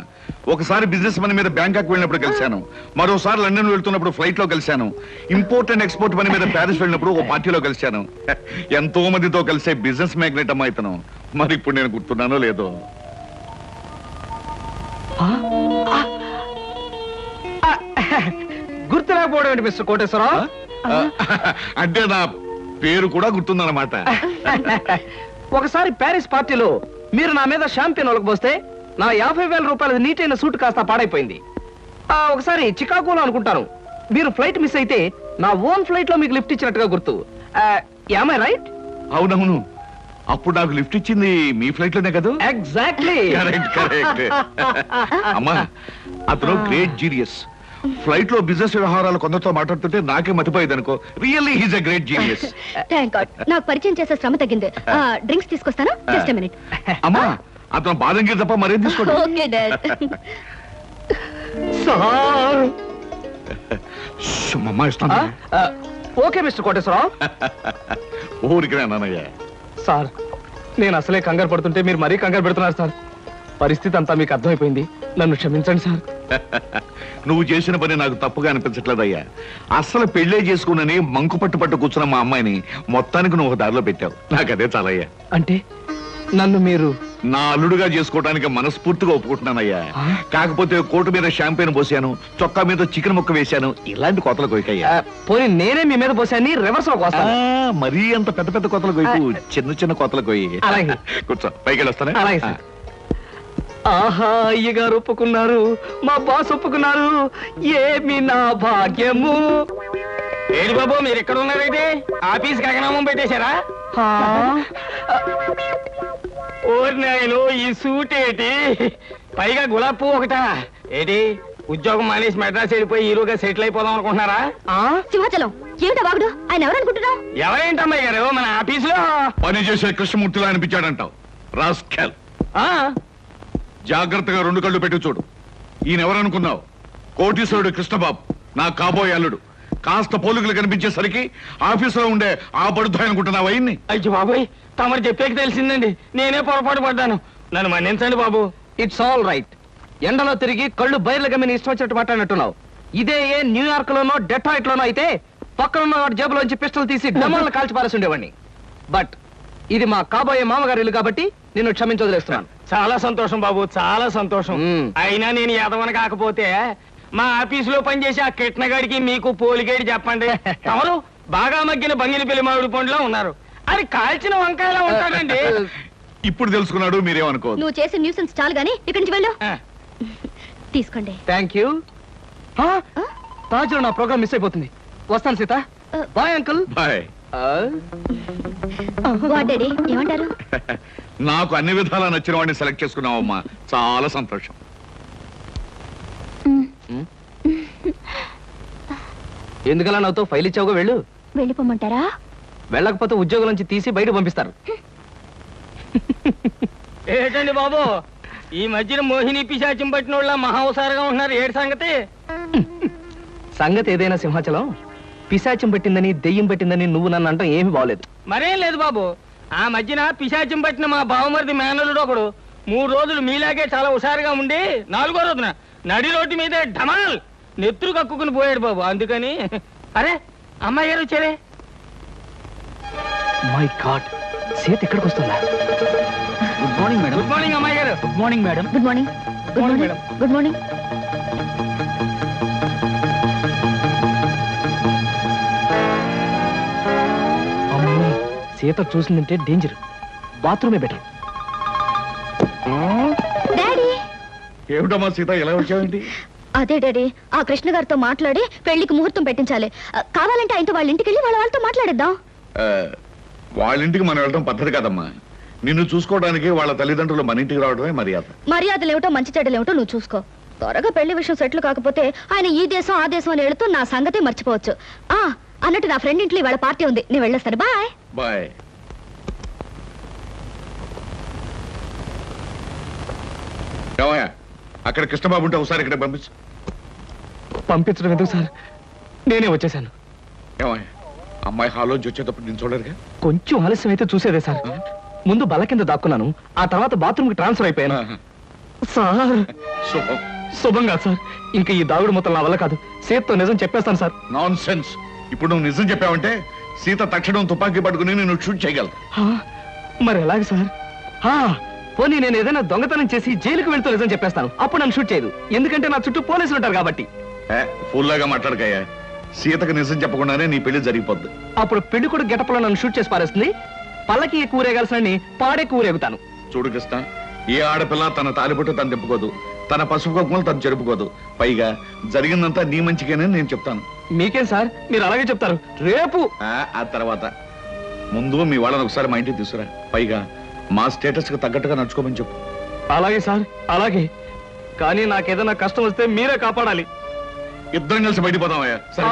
ఒకసారి బిజినెస్ పని మీద బ్యాంకాక్ వెళ్ళినప్పుడు కలిశాను, మరోసారి లండన్ వెళ్తున్నప్పుడు ఫ్లైట్ లో కలిశాను, ఇంపోర్ట్ అండ్ ఎక్స్పోర్ట్ పని మీద ప్యారిస్ వెళ్ళినప్పుడు ఒక పార్టీలో కలిశాను. ఎంతో మందితో కలిసే బిజినెస్ మ్యాగ్నెట్ అమ్మా ఇతను. మరి ఇప్పుడు నేను గుర్తున్నానో లేదో. గుర్తులేకపోవడం ఏంటి మిస్టర్ కోటేశ్వరరావు? అంటే నా పేరు కూడా గుర్తుందన్నమాట. ఒకసారి ప్యారిస్ పార్టీలో మీరు నా మీద షాంపియన్ ఒలకపోస్తే నా 50,000 రూపాయల నీటైన సూట్ కాస్త పాడైపోయింది. ఒకసారి చికాగోలో అనుకుంటాను మీరు ఫ్లైట్ మిస్ అయితే నా ఓన్ ఫ్లైట్ లో మీకు లిఫ్ట్ ఇచ్చినట్టుగా గుర్తు. Am I right? అవునవును, అప్పుడు నాకు లిఫ్ట్ ఇచ్చింది మీ ఫ్లైట్ లోనే కదా? ఎగ్జాక్ట్లీ. Correct correct. అమ్మా, అతను గ్రేట్ జీనియస్. ఫ్లైట్ లో బిజినెస్ వ్యవహారాలు కొందరితో మాట్లాడుతుంటే నాకే మతిపోయేది అనుకో. Really he's a great genius. Thank God, నాకు పరిచయం చేసే శ్రమ తగ్గింది. డ్రింక్స్ తీసుకొస్తాను, జస్ట్ ఎ మినిట్. అమ్మా, అతను బాదంగిరి తప్ప మరేం తీసుకోండి. Okay dad. సార్. అమ్మా ఇస్తాను. Okay mister Koteswararao. ఊరికి నాన్నయ్య. సార్, నేను అసలే కంగారు పడుతుంటే మీరు మరీ కంగారు పెడుతున్నారు సార్. పరిస్థితి అంతా మీకు అర్థమైపోయింది, నన్ను క్షమించండి సార్. నువ్వు చేసిన పని నాకు తప్పుగా అనిపించట్లేదయ్యా. అస్సలు పెళ్లే చేసుకున్నని మంకు పట్టు కూర్చున్న మా అమ్మాయిని మొత్తానికి నువ్వు ఒక దారిలో పెట్టావు. నాకు అదే చాలయ్యా. అంటే నన్ను మీరు నా అల్లుడుగా చేసుకోవడానికి మనస్ఫూర్తిగా ఒప్పుకుంటున్నానయ్యా. కాకపోతే కోటు మీద షాంపెయిన్ పోసాను, చొక్కా మీద చికెన్ ముక్క వేశాను, ఇలాంటి కోతలు కొయ్యకయ్యా. పోనీ నేనే మీ మీద పోసాను, రివర్స్ లో కోస్తాను. మరీ అంత పెద్ద పెద్ద కోతలు కొయ్యకు, చిన్న చిన్న కోతలు కొయ్యి. అలాగే. కూర్చో, పైకి వెళ్ళొస్తానే. అలాగే సార్. ఆహా, అయ్యగారు ఒప్పుకున్నారు, మా బాస్ ఒప్పుకున్నారు. ఏమి నా భాగ్యము. ఏడు బాబు, మీరు ఎక్కడ ఉన్నారైతే ఆఫీస్ గగనామం పెట్టేశారా? ఓరి నాయను, ఈ సూట్ ఏంటి, పైగా గులాబ్ పువ్వు ఒకటా? ఏంటి ఉద్యోగం మానేసి మెడ్రాస్ వెళ్ళిపోయి హీరోగా సెటిల్ అయిపోదాం అనుకుంటున్నారా? సింహాచలం ఏమిటా వాగుడు? ఆయన ఎవరనుకుంటున్నావు? ఎవరేంటమ్మాయి గారు, మన ఆఫీసులో పనిచేసే కృష్ణమూర్తిలా అనిపించాడంటావు. రాస్కెల్. జాగ్రత్తగా 2 కళ్ళు పెట్టి చూడు. ఈయన ఎవరనుకున్నావు? కోటీశ్వరుడు కృష్ణబాబు, నా కాబోయే అల్లుడు. కాస్త పోలికలు కనిపించేసరికి ఆఫీసులో ఉండే ఆ పడుతాయి అనుకుంటున్నావు అయ్యింది. అయ్యో బాబోయ్, తమరు చెప్పేకి తెలిసిందండి. నేనే పొరపాటు పడ్డాను, నన్ను మన్నించండి బాబు. It's all right. ఎండలో తిరిగి కళ్ళు బయర్లు గమ్మిని ఇష్టం వచ్చినట్టు మాట్లాడినట్టున్నావు. ఇదే ఏ న్యూయార్క్ లోనో డెట్రాయిట్ లోనో అయితే పక్కనున్న వాడి జేబులోంచి పిస్టల్ తీసి డమాలను కాల్చి పారేసి ఉండేవాడిని. బట్ ఇది మా కాబోయే మామగారి ఇల్లు కాబట్టి నిన్ను క్షమించొదిలేస్తున్నాను. చాలా సంతోషం బాబు, చాలా సంతోషం. అయినా నేను ఎదవని కాకపోతే మా ఆఫీసులో పనిచేసే ఆ కిట్నగాడికి మీకు పోలిగేడి చెప్పండి. తమరు బాగా మగ్గిన బంగిలి పెళ్లి మామిడి పండులో ఉన్నారు, అది కాల్చిన వంకాయలా ఉంటాడండి. ఇప్పుడు తెలుసుకున్నాడు, మీరేమనుకోదు. నువ్వు చేసే న్యూసెన్స్ చాలు గానీ ఇక్కడి నుంచి వెళ్ళు. తీసుకోండి. Thank you. తాజులో నా ప్రోగ్రామ్ మిస్ అయిపోతుంది. వస్తాను Sita. Bye uncle. Bye. Daddy ఏమంటారు? నాకు అన్ని విధాలా నచ్చిన వాడిని సెలెక్ట్ చేసుకున్నావమ్మా, చాలా సంతోషం. ఎందుకలా నాతో ఫైల్ ఇచ్చావుగా, వెళ్ళు. వెళ్ళిపోమంటారా? వెళ్ళకపోతే ఉద్యోగం నుంచి తీసి బయట పంపిస్తారు. ఏంటండి బాబు, ఈ మధ్యన మోహిని పిశాచం పట్టిన వాళ్ళ మహావసారగా ఉంటున్నారు, ఏడు సంగతి? సంగతి ఏదైనా సింహాచలం, పిశాచం పట్టిందని దెయ్యం పట్టిందని నువ్వు నన్ను అంటాం ఏమీ బాగలేదు. మరేం లేదు బాబు, ఆ మధ్యన పిశాచం పట్టిన మా బావమరిది మేనలుడు ఒకడు 3 రోజులు మీలాగే చాలా హుషారుగా ఉండి 4వ రోజున నడి రోడ్డు మీదే ఢమాల్ నెత్తురు కక్కుకుని పోయాడు బాబు. అందుకని అరే అమ్మాయి గారు వచ్చారే. మై గాడ్, సీత ఇక్కడికి వస్తుందా? Good morning madam. Good morning అమ్మాయి గారు. Good morning madam. Good morning. Good morning madam. Good morning. అమ్మో, సీత చూసిందంటే డేంజర్. బాత్రూమే బెటర్. డాడీ. ఏమిటమ్మా సీత, ఎలా వచ్చావేంటి? అదే డాడీ, ఆ కృష్ణ గారితో మాట్లాడి పెళ్లికి ముహూర్తం పెట్టించాలి. కావాలంటే ఆయనతో వాళ్ళ ఇంటికి వెళ్ళి వాళ్ళతో మాట్లాడేద్దాం. వాళ్ళ ఇంటికి మనం వెళ్ళడం పద్ధతి కాదమ్మా. నిన్ను చూసుకోవడానికి వాళ్ళ తల్లిదండ్రులు మన ఇంటికి రావడమే మర్యాద. మర్యాదలేమిటో మంచి చెడ్డలేమిటో నువ్వు చూసుకో. త్వరగా పెళ్లి విషయం సెటిల్ కాకపోతే ఆయన ఈ దేశం ఆ దేశం అని వెళుతూ నా సంగతే మర్చిపోవచ్చు. అన్నట్టు నా ఫ్రెండ్ ఇంట్లో ఇవాళ పార్టీ ఉంది, నేను వెళ్ళొస్తాను. బాయ్. బాయ్. ఏమయ్యా, అక్కడ కృష్ణబాబు ఉంటే ఒకసారి ఇక్కడ పంపించు. పంపించడం ఎందుకు సార్, నేనే వచ్చేసాను. ఏమయ్యా, అమ్మాయి హాలోంచి వచ్చేటప్పుడు నేను చూడరుగా? కొంచెం ఆలస్యం అయితే చూసేదే సార్. ముందు బల్ల కింద దాక్కున్నాను, ఆ తర్వాత బాత్రూమ్ కి ట్రాన్స్ఫర్ అయిపోయాను. సార్ శుభం. శుభంగా సార్, ఇంకా ఈ దాగుడు మొత్తం నా వల్ల కాదు. సీతతో నిజం చెప్పేస్తాను సార్. Non sense. ఇప్పుడు నువ్వు నిజం చెప్పావంటే సీత తక్షణం తుపాకీ పట్టుకుని నేను షూట్ చేయగలదు. మరి ఎలాగ సార్? పోనీ నేను ఏదైనా దొంగతనం చేసి జైలుకు వెళ్తూ నిజం చెప్పేస్తాను, అప్పుడు నన్ను షూట్ చేయదు. ఎందుకంటే నా చుట్టూ పోలీసులు ఉంటారు కాబట్టి. ఫుల్లాగా మాట్లాడకయ్యా. సీతకు నిజం చెప్పకుండానే నీ పెళ్లి జరిగిపోద్ది. అప్పుడు పెళ్లి కూడా గెటప్లో నన్ను షూట్ చేసి పారేస్తుంది. పల్లకి కూరేగాల్సిన పాడే కూరేగుతాను. చూడు కృష్ణ, ఏ ఆడపిల్ల తన తాలిబొట్టు తను తిప్పుకోదు, తన పసుపు కుంకుమలు తను జరుపుకోదు. పైగా జరిగిందంతా నీ మంచిగానే నేను చెప్తాను. మీకేం సార్, మీరు అలాగే చెప్తారు. రేపు ఆ తర్వాత ముందు మీ వాళ్ళని ఒకసారి మా ఇంటికి తీసుకురా. పైగా మా స్టేటస్ కు తగ్గట్టుగా నడుచుకోమని చెప్పు. అలాగే సార్, అలాగే. కానీ నాకేదైనా కష్టం వస్తే మీరే కాపాడాలి. ఇద్దరం కలిసి బయటపోదామయ్యా. సరే.